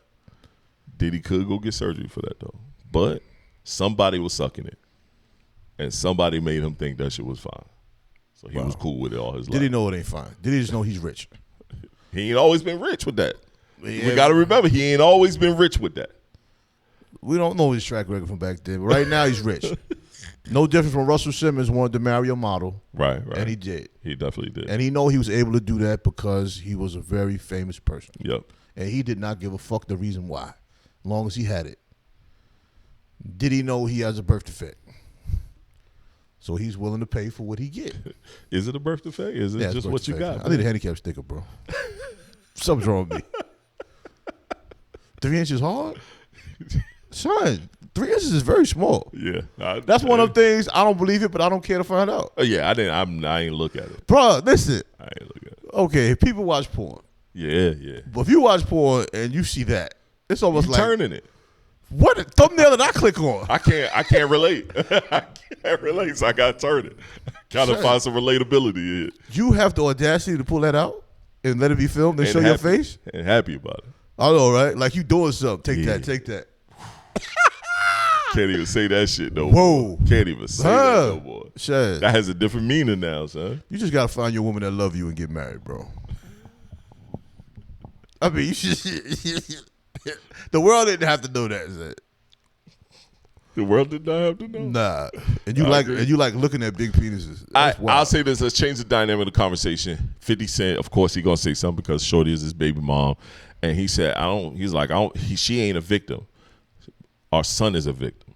Diddy could go get surgery for that, though. But somebody was sucking it. And somebody made him think that shit was fine. So he was cool with it all his life. Diddy know it ain't fine. Diddy just know he's rich. He ain't always been rich with that. Yeah. We got to remember, he ain't always been rich with that. We don't know his track record from back then. But right now, he's rich. No different from Russell Simmons wanted to marry a model. Right. And he did. He definitely did. And he know he was able to do that because he was a very famous person. Yep. And he did not give a fuck the reason why, as long as he had it. Did he know he has a birth defect? So he's willing to pay for what he get. Is it a birth defect? Is it just what you got? I need a handicap sticker, bro. Something's wrong with me. 3 inches hard? Son, 3 inches is very small. Yeah. That's one of the things, I don't believe it, but I don't care to find out. Yeah, I ain't look at it. Bro, listen. I ain't look at it. Okay, people watch porn. Yeah. But if you watch porn and you see that, it's almost like turning it. What thumbnail did I click on? I can't relate. I can't relate, so I gotta turn it. Gotta find some relatability in it. You have the audacity to pull that out and let it be filmed and show your face? And happy about it. I know, right? Like you doing something. Take that. Can't even say that shit no Whoa. more. Can't even say that no more. Shit. That has a different meaning now, son. You just gotta find your woman that love you and get married, bro. I mean, you should. The world didn't have to know that. The world did not have to know. Nah, and you like looking at big penises. I'll say this. Let's change the dynamic of the conversation. 50 Cent, of course, he gonna say something because Shorty is his baby mom, and he said, she ain't a victim. Our son is a victim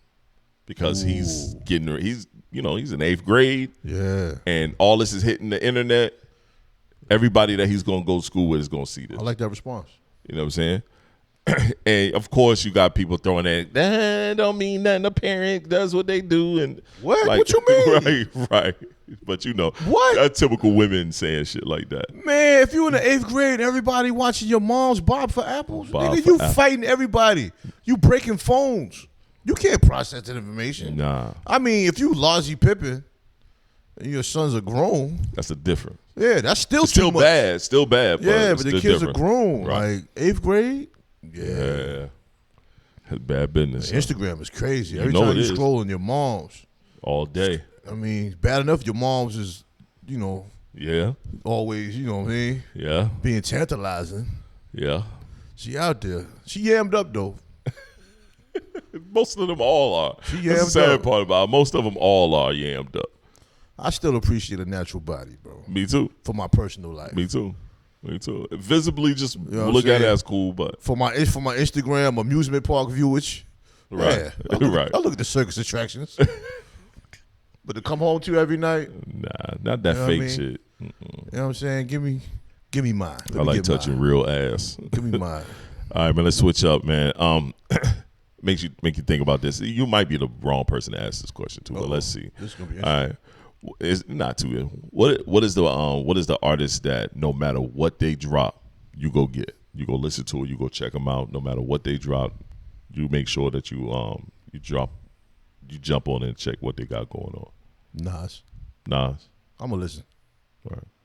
because he's in 8th grade. Yeah, and all this is hitting the internet. Everybody that he's gonna go to school with is gonna see this. I like that response. You know what I'm saying? And of course, you got people throwing that don't mean nothing. A parent does what they do, and what? What you mean? Right. But what? Typical women saying shit like that. Man, if you in the 8th grade, everybody watching your mom's Bob for Apples, nigga, you fighting everybody. You breaking phones. You can't process that information. Nah. I mean, if you Lozzie Pippen and your sons are grown, that's a different. Yeah, that's still bad. Still bad. Yeah, but the kids are grown. Right. Like 8th grade. Yeah. That's bad business. Instagram is crazy. Every time you scrolling your mom's. All day. I mean, bad enough your mom's is, Yeah. always, you know what I mean? Yeah. Being tantalizing. Yeah. She out there. She yammed up, though. Most of them all are. She yammed That's the sad up. part about it. Most of them all are yammed up. I still appreciate a natural body, bro. Me too. For my personal life. Me too. Visibly, just know look at it as cool, but for my Instagram amusement park viewage, right, yeah, I look at the circus attractions. But to come home to every night, nah, not that fake shit. You know what I'm saying? Give me mine. I like touching real ass. Give me mine. All right, man. Let's switch up, man. Make you think about this. You might be the wrong person to ask this question to, but let's see. This is gonna be all right. It's not too. What is the artist that no matter what they drop, you go get, you go listen to it, you go check them out. No matter what they drop, you make sure that you jump on it and check what they got going on. Nas. I'm gonna listen.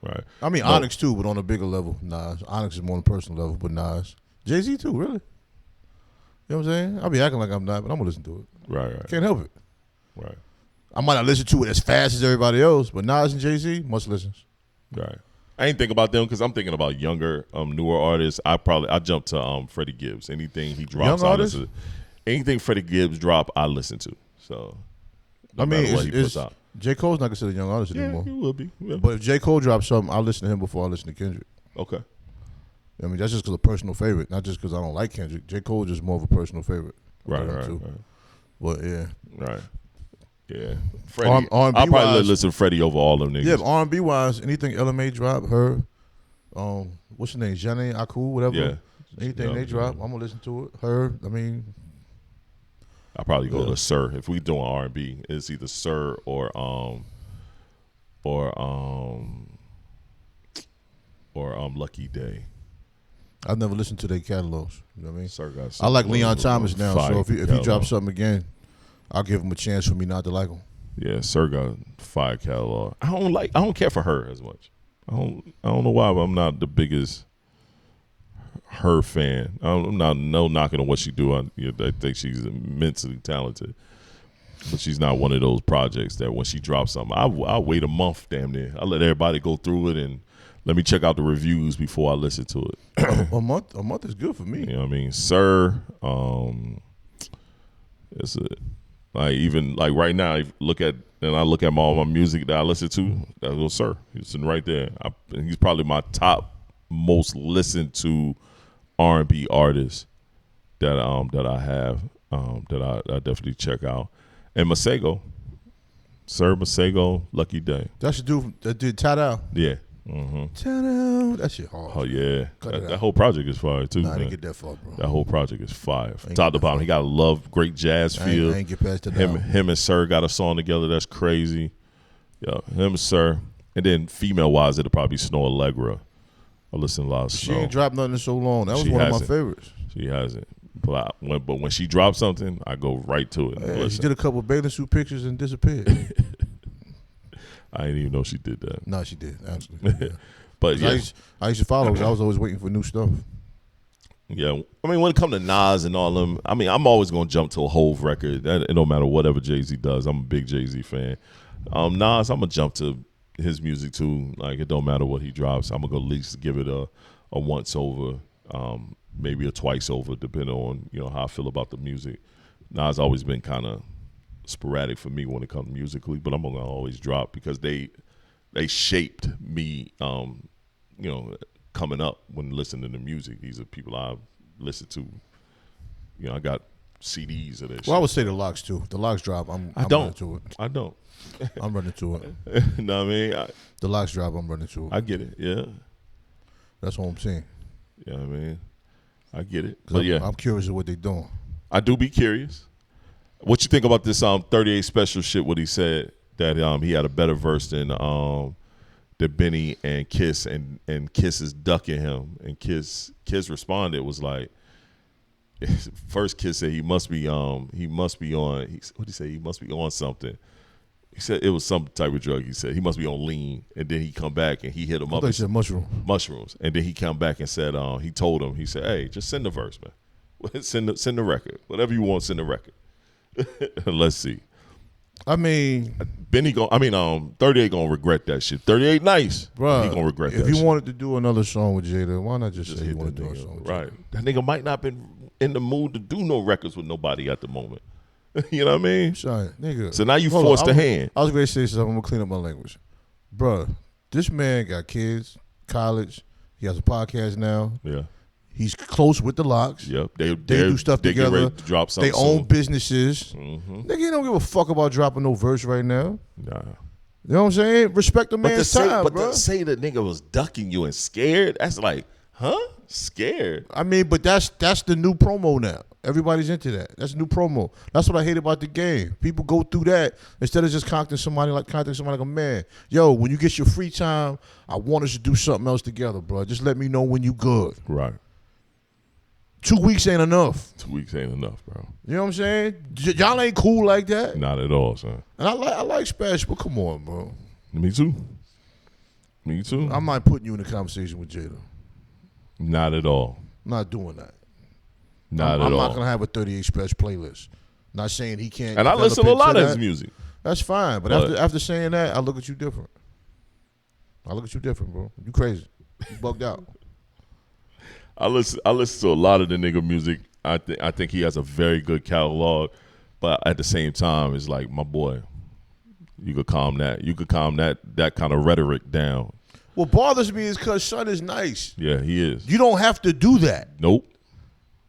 Right. I mean Onyx too, but on a bigger level. Nas. Onyx is more on a personal level, but Nas. Jay-Z too, really. You know what I'm saying? I'll be acting like I'm not, but I'm gonna listen to it. Right. Can't help it. Right. I might not listen to it as fast as everybody else, but Nas and Jay-Z, must listens. Right. I ain't think about them because I'm thinking about younger, newer artists. I jump to Freddie Gibbs. Anything he drops, I listen to. Anything Freddie Gibbs drop, I listen to. So, no matter what he puts out. J. Cole's not considered a young artist anymore. He will be. Yeah. But if J. Cole drops something, I'll listen to him before I listen to Kendrick. Okay. I mean, that's just because of personal favorite, not just because I don't like Kendrick. J. Cole is just more of a personal favorite. Right. But yeah. Right. Yeah, Freddie. I'll probably listen to Freddie over all them niggas. Yeah, but R&B wise, anything LMA drop, her, what's her name, Janae Aku, whatever. Yeah. Anything they drop, I'm gonna listen to it. Her, I mean, I'll probably go to Sir if we doing R&B. It's either Sir or Lucky Day. I've never listened to their catalogs. You know what I mean? Sir got I like Leon Thomas now, so if he drops something again, I'll give him a chance for me not to like him. Yeah, Sir got fire catalog. I don't care for her as much. I don't know why, but I'm not the biggest her fan. I'm not knocking on what she do. I think she's immensely talented, but she's not one of those projects that when she drops something, I'll wait a month, damn near. I let everybody go through it and let me check out the reviews before I listen to it. A month is good for me. You know what I mean? Sir, it's even right now, I look at all my music that I listen to, that goes Sir. He's sitting right there. He's probably my top most listened to R&B artist that I have that I definitely check out. And Masego, Sir Masego, Lucky Day. That's the dude that did Ta-Da. Yeah. Ta-da. That shit hard. Oh yeah, that whole project is fire too. Nah, I didn't get that far, bro. That whole project is fire. From top to bottom, he got a great jazz feel. I ain't get past that. Him and Sir got a song together that's crazy. Yeah, him and Sir, and then female wise, it'll probably be Snow Allegra. I listen to a lot of Snow. She ain't dropped nothing in so long. That was one of my favorites. She hasn't. But when she drops something, I go right to it. Yeah, she did a couple of bathing suit pictures and disappeared. I didn't even know she did that. No, she did. Absolutely. Yeah. But yeah. I used to follow because I was always waiting for new stuff. Yeah, I mean, when it comes to Nas and all them, I mean, I'm always gonna jump to a Hove record. It don't matter whatever Jay-Z does. I'm a big Jay-Z fan. Nas, I'm gonna jump to his music too. Like, it don't matter what he drops. I'm gonna at least give it a once over, maybe a twice over, depending on how I feel about the music. Nas always been kind of sporadic for me when it comes musically, but I'm gonna always drop because they shaped me, coming up when listening to music. These are people I listen to. I got CDs of this. Well, I would say the Locks too. The Locks drop. I'm running to it. I don't. I'm running to it. You know what I mean? The Locks drop. I'm running to it. I get it. Yeah. That's what I'm saying. Yeah, I mean, I get it. But I'm curious of what they're doing. I do be curious. What you think about this 38 Special shit? What he said that he had a better verse than Benny and Kiss, and Kiss is ducking him, and Kiss responded was like, first Kiss said he must be on. What did he say? He must be on something. He said it was some type of drug. He said he must be on lean, and then he come back and he hit him up. They said mushrooms, and then he come back and said he told him, he said, hey, just send the verse, man. Send the record, whatever you want. Send the record. Let's see. I mean, 38 gonna regret that shit. 38 nice, bro. He gonna regret that. If he shit. wanted to do another song with Jada, why not just say he wanted to do a song with right. Jada? That nigga might not been in the mood to do no records with nobody at the moment. You know what I mean? Sorry, nigga. So now you forced the hand. I was going to say something. I'm going to clean up my language. Bro, this man got kids, college. He has a podcast now. Yeah. He's close with the Locks. Yep. They do stuff together. To drop something they own soon. businesses. Mm-hmm. Nigga, you don't give a fuck about dropping no verse right now. Nah. You know what I'm saying? Respect the man's time, bro. But to say the nigga was ducking you and scared, that's like, huh? Scared. I mean, but that's the new promo now. Everybody's into that. That's a new promo. That's what I hate about the game. People go through that instead of just contacting somebody like a man. Yo, when you get your free time, I want us to do something else together, bro. Just let me know when you good. Right. 2 weeks ain't enough. 2 weeks ain't enough, bro. You know what I'm saying? Y'all ain't cool like that. Not at all, son. And I like Spesh, but come on, bro. Me too. Me too. I'm not putting you in a conversation with Jada. Not at all. I'm not doing that. Not at all. I'm not going to have a 38 Spesh playlist. Not saying he can't. And I listen to a lot of his music. That's fine. But after saying that, I look at you different. Bro. You crazy. You bugged out. I listen to a lot of the nigga music. I think he has a very good catalog, but at the same time, it's like, my boy, you could calm that. You could calm that kind of rhetoric down. What bothers me is because Son is nice. Yeah, he is. You don't have to do that. Nope.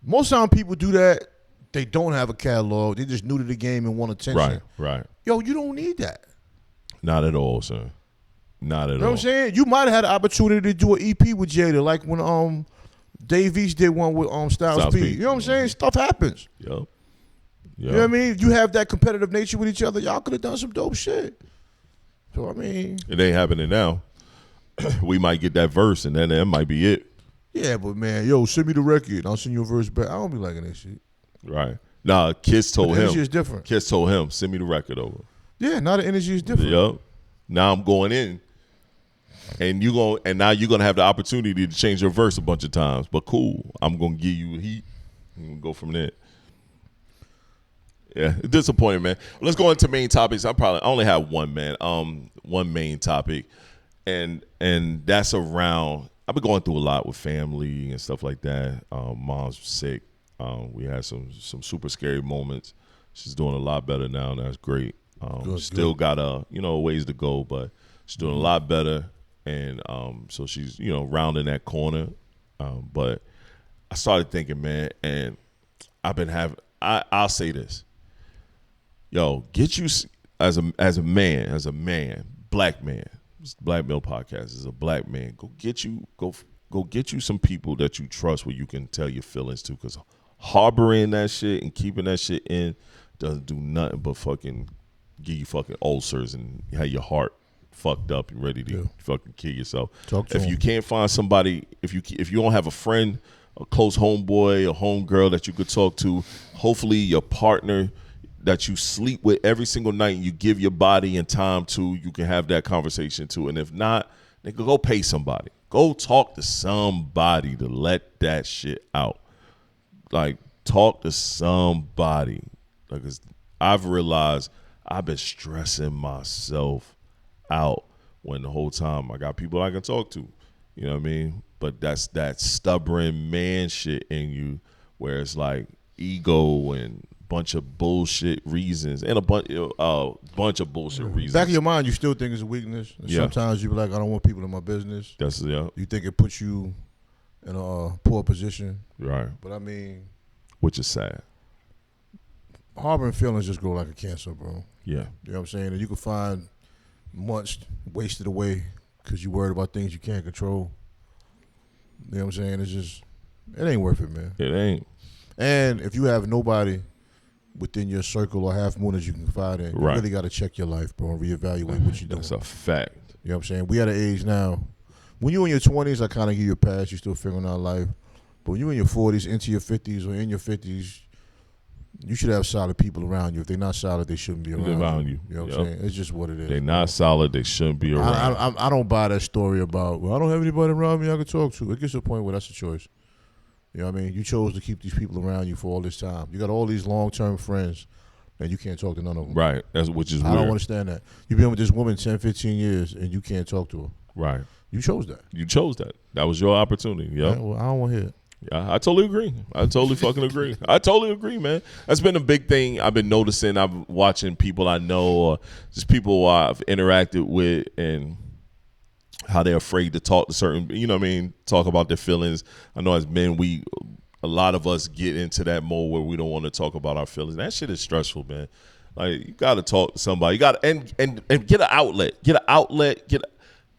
Most time people do that. They don't have a catalog. They just new to the game and want attention. Right. Yo, you don't need that. Not at all, son. Not at all. You know what I'm saying? You might have had the opportunity to do an EP with Jada, like when Dave East did one with Styles P. You know what I'm saying? Stuff happens. Yep. You know what I mean? You have that competitive nature with each other. Y'all could have done some dope shit. So, I mean. It ain't happening now. We might get that verse, and then that might be it. Yeah, but, man, yo, send me the record. I'll send you a verse back. I don't be liking that shit. Right. Nah, Kiss told him. The energy is different. Kiss told him, send me the record over. Yeah, now the energy is different. Yep. Now I'm going in. And now you're gonna have the opportunity to change your verse a bunch of times. But cool, I'm gonna give you heat and go from there. Yeah, disappointing, man. Let's go into main topics. I only have one, man. One main topic, and that's around. I've been going through a lot with family and stuff like that. Mom's sick. We had some super scary moments. She's doing a lot better now, and that's great. Still got a ways to go, but she's doing a lot better. And so she's, rounding that corner. But I started thinking, man, and I've been I'll say this. Yo, get you as a man, black man. Black Male Podcast is a black man. Go get you some people that you trust where you can tell your feelings to, because harboring that shit and keeping that shit in doesn't do nothing but fucking give you fucking ulcers and have your heart fucked up and ready to fucking kill yourself. If you can't find somebody, if you don't have a friend, a close homeboy, a homegirl that you could talk to, hopefully your partner that you sleep with every single night and you give your body and time to, you can have that conversation too. And if not, nigga, go pay somebody. Go talk to somebody to let that shit out. Like, talk to somebody. Like, I've realized I've been stressing myself out when the whole time I got people I can talk to. You know what I mean? But that's that stubborn man shit in you where it's like ego and bunch of bullshit reasons and a bunch of bullshit reasons. Back of your mind, you still think it's a weakness. And sometimes you be like, I don't want people in my business. You think it puts you in a poor position. Right. But I mean, which is sad. Harboring feelings just grow like a cancer, bro. Yeah. You know what I'm saying? And you can find months wasted away because you're worried about things you can't control. You know what I'm saying? It's just, it ain't worth it, man. It ain't. And if you have nobody within your circle or half moon that you can confide in, you really got to check your life, bro, and reevaluate what you're doing. That's a fact. You know what I'm saying? We at an age now, when you're in your 20s, I kind of give you a pass. You're still figuring out life. But when you're in your 40s, into your 50s, or in your 50s, you should have solid people around you. If they're not solid, they shouldn't be around you. You know what I'm saying? It's just what it is. They're not solid, they shouldn't be around. I don't buy that story about, well, I don't have anybody around me I can talk to. It gets to a point where that's a choice. You know what I mean? You chose to keep these people around you for all this time. You got all these long-term friends, and you can't talk to none of them. Right. Which is weird. I don't understand that. You've been with this woman 10, 15 years, and you can't talk to her. Right. You chose that. You chose that. That was your opportunity. Yeah. Well, I don't want to hear it. Yeah, I totally agree. I totally fucking agree. I totally agree, man. That's been a big thing I've been noticing. I'm watching people I know or just people I've interacted with and how they're afraid to talk to certain, you know what I mean, talk about their feelings. I know as men, a lot of us get into that mode where we don't want to talk about our feelings. That shit is stressful, man. Like, you got to talk to somebody. You got to, and get an outlet.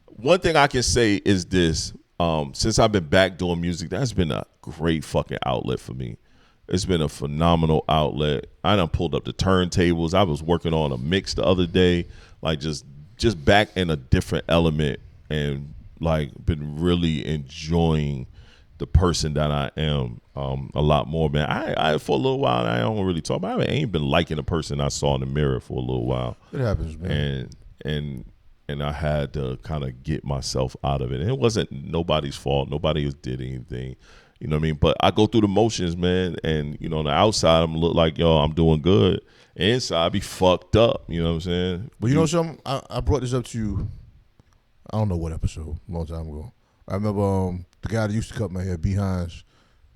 One thing I can say is this. Since I've been back doing music, that's been a great fucking outlet for me. It's been a phenomenal outlet. I done pulled up the turntables. I was working on a mix the other day, like just back in a different element and like been really enjoying the person that I am a lot more, man. I for a little while, I don't really talk about it. I ain't been liking the person I saw in the mirror for a little while. It happens, man. And I had to kind of get myself out of it. And it wasn't nobody's fault. Nobody did anything. You know what I mean? But I go through the motions, man. And, you know, on the outside, I'm look like, yo, I'm doing good. And inside, I be fucked up. You know what I'm saying? But you know something? I brought this up to you, I don't know what episode, a long time ago. I remember the guy that used to cut my hair, Behinds,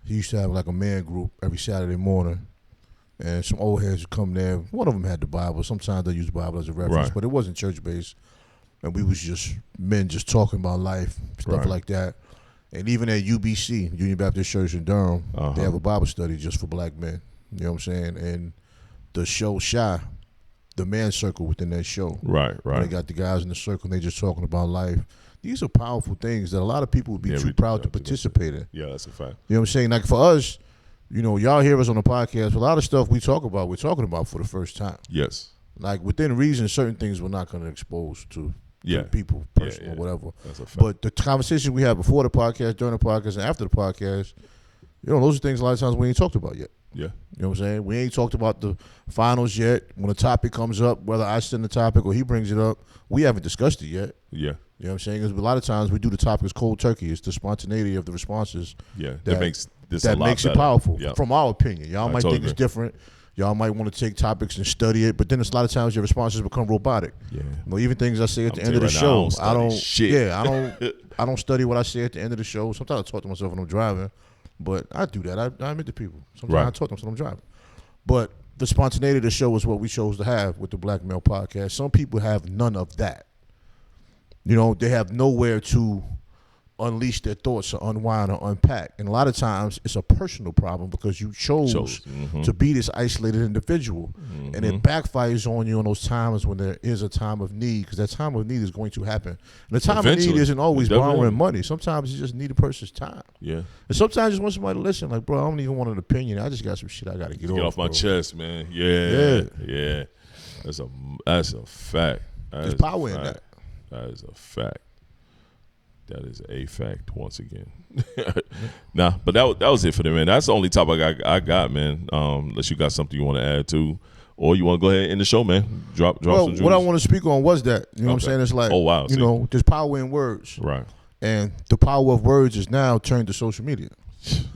he used to have like a man group every Saturday morning. And some old heads would come there. One of them had the Bible. Sometimes they use the Bible as a reference, but it wasn't church-based. And we was just men just talking about life, stuff like that. And even at UBC, Union Baptist Church in Durham, they have a Bible study just for black men. You know what I'm saying? And the show Shy, the man circle within that show. Right. They got the guys in the circle and they just talking about life. These are powerful things that a lot of people would be too proud to participate in. Yeah, that's a fact. You know what I'm saying? Like for us, you know, y'all hear us on the podcast, a lot of stuff we talk about, we're talking about for the first time. Yes. Like within reason, certain things we're not going to expose to people, personal, whatever. That's a fact. But the conversations we have before the podcast, during the podcast, and after the podcast, you know, those are things a lot of times we ain't talked about yet. Yeah. You know what I'm saying? We ain't talked about the finals yet. When a topic comes up, whether I send the topic or he brings it up, we haven't discussed it yet. Yeah. You know what I'm saying? Because a lot of times we do the topics cold turkey. It's the spontaneity of the responses. Yeah. That makes this that a lot makes better. it powerful. Yeah. From our opinion. Y'all might think agree. it's different. Y'all might want to take topics and study it, but then it's a lot of times your responses become robotic. Yeah. Well, even things I say at the end of the show, I don't study what I say at the end of the show. Sometimes I talk to myself when I'm driving, but I do that. I admit to people. Sometimes I talk to myself when I'm driving. But the spontaneity of the show is what we chose to have with the Black Male Podcast. Some people have none of that. You know, they have nowhere to unleash their thoughts or unwind or unpack. And a lot of times it's a personal problem because you chose to be this isolated individual. And it backfires on you in those times when there is a time of need, because that time of need is going to happen. And the time of need isn't always borrowing money. Sometimes you just need a person's time. Yeah. And sometimes you just want somebody to listen. Like, bro, I don't even want an opinion. I just got some shit I got to get off my chest, man. Yeah. That's a fact. There's power in that. That is a fact. That is a fact once again. Nah, but that was it for them, man. That's the only topic I got, man. Unless you got something you want to add to, or you want to go ahead and end the show, man. Drop some juice. What I want to speak on was that. You know what I'm saying? It's like, you know, there's power in words. Right. And the power of words is now turned to social media.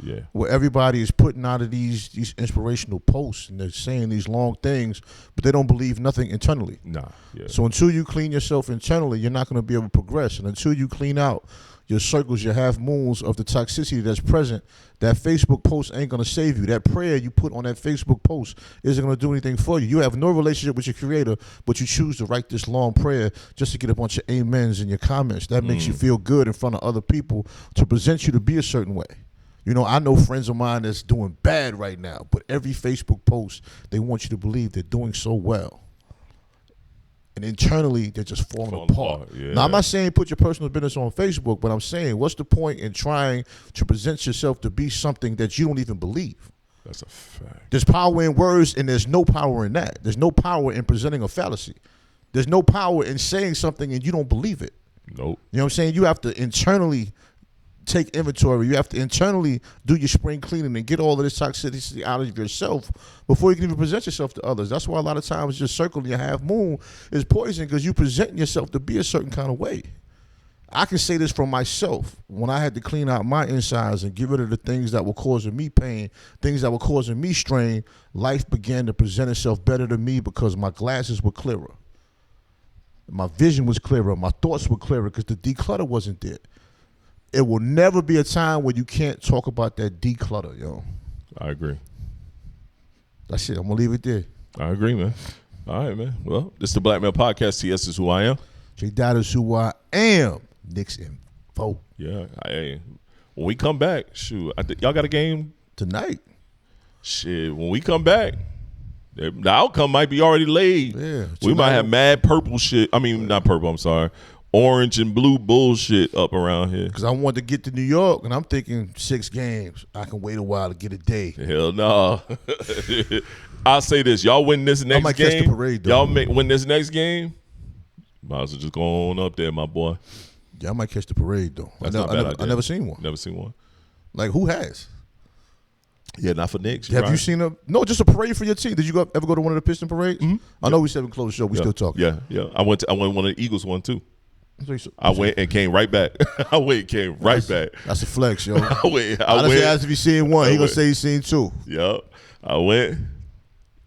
Yeah. Where everybody is putting out of these inspirational posts and they're saying these long things, but they don't believe nothing internally. Nah. Yeah. So until you clean yourself internally, you're not going to be able to progress. And until you clean out your circles, your half moons of the toxicity that's present, that Facebook post ain't going to save you. That prayer you put on that Facebook post isn't going to do anything for you. You have no relationship with your creator, but you choose to write this long prayer just to get a bunch of amens in your comments. That makes you feel good in front of other people to present you to be a certain way. You know, I know friends of mine that's doing bad right now, but every Facebook post, they want you to believe they're doing so well. And internally, they're just falling apart. Yeah. Now, I'm not saying put your personal business on Facebook, but I'm saying what's the point in trying to present yourself to be something that you don't even believe? That's a fact. There's power in words, and there's no power in that. There's no power in presenting a fallacy. There's no power in saying something and you don't believe it. Nope. You know what I'm saying? You have to internally take inventory. You have to internally do your spring cleaning and get all of this toxicity out of yourself before you can even present yourself to others. That's why a lot of times just circling your half moon is poison, because you presenting yourself to be a certain kind of way. I can say this for myself. When I had to clean out my insides and get rid of the things that were causing me pain, things that were causing me strain, life began to present itself better to me because my glasses were clearer. My vision was clearer. My thoughts were clearer because the declutter wasn't there. It will never be a time where you can't talk about that declutter, yo. I agree. That's it. I'm going to leave it there. I agree, man. All right, man. Well, this is the Black Male Podcast. TS is who I am. J-Dot is who I am. Knicks info. Yeah. When we come back, shoot, y'all got a game? Tonight. Shit, when we come back, the outcome might be already laid. Yeah. We might have mad purple shit. I mean, not purple, I'm sorry. Orange and blue bullshit up around here. Because I want to get to New York, and I'm thinking 6 games. I can wait a while to get a day. Hell no. I'll say this. Y'all win this next game. I might catch the parade, though. Y'all win this next game. Might as well just go on up there, my boy. Yeah, I might catch the parade, though. That's not a bad idea. I never seen one. Never seen one. Like, who has? Yeah, not for Knicks. Have you seen just a parade for your team? Did you ever go to one of the Piston parades? Mm-hmm. I know we said we closed the show. We still talking. Yeah. I went one of the Eagles one too. So I went and came right back. I went and came right back. That's a flex, yo. I went. As if he's seen one, he gonna say he's seen 2. Yep. I went,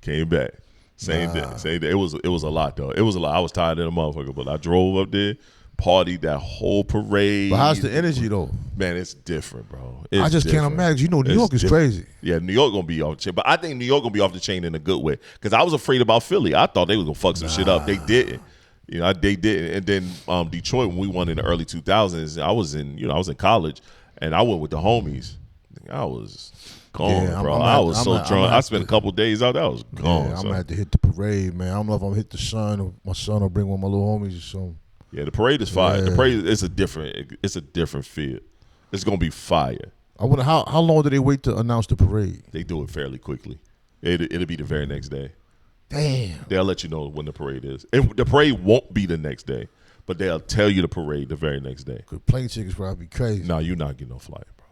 came back. Same day. It was a lot though. It was a lot. I was tired of the motherfucker, but I drove up there, partied that whole parade. But how's the energy though? Man, it's different, bro. I just can't imagine. You know, New York is crazy. Yeah, New York gonna be off the chain, but I think New York gonna be off the chain in a good way. Because I was afraid about Philly. I thought they was gonna fuck some shit up. They didn't. You know, they didn't. And then Detroit, when we won in the early 2000s, I was in college, and I went with the homies. I was gone, bro. I was so drunk. I spent a couple days out there. I was gone. Yeah, I'm gonna have to hit the parade, man. I don't know if I'm gonna hit the sun or my son will bring one of my little homies or something. Yeah, the parade is fire. Yeah. The parade is a different feel. It's gonna be fire. I wonder how long do they wait to announce the parade? They do it fairly quickly. It'll be the very next day. Damn. They'll let you know when the parade is. And the parade won't be the next day, but they'll tell you the parade the very next day. Cause plane tickets probably crazy. No, you're not getting no flight, bro.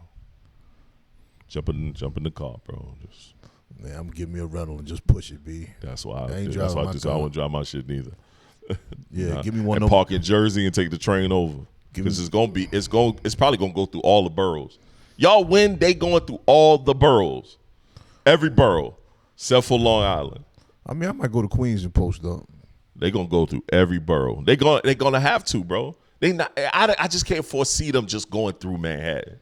Jump in the car, bro. Man, I'm giving me a rental and just push it, B. That's why I won't drive my shit neither. Yeah, give me one. And park in Jersey and take the train over. Because it's probably gonna go through all the boroughs. Y'all win, they going through all the boroughs. Every borough, except for Long Island. I mean, I might go to Queens and post up. They gonna go through every borough. They're gonna have to, bro. I just can't foresee them just going through Manhattan.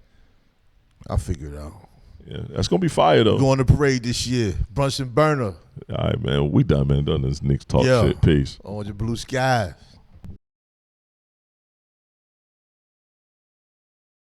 I'll figure it out. Yeah, that's gonna be fire though. We're going to parade this year. Brunson Burner. All right, man. We done, man. Done this Knicks talk shit. Peace. On the blue skies.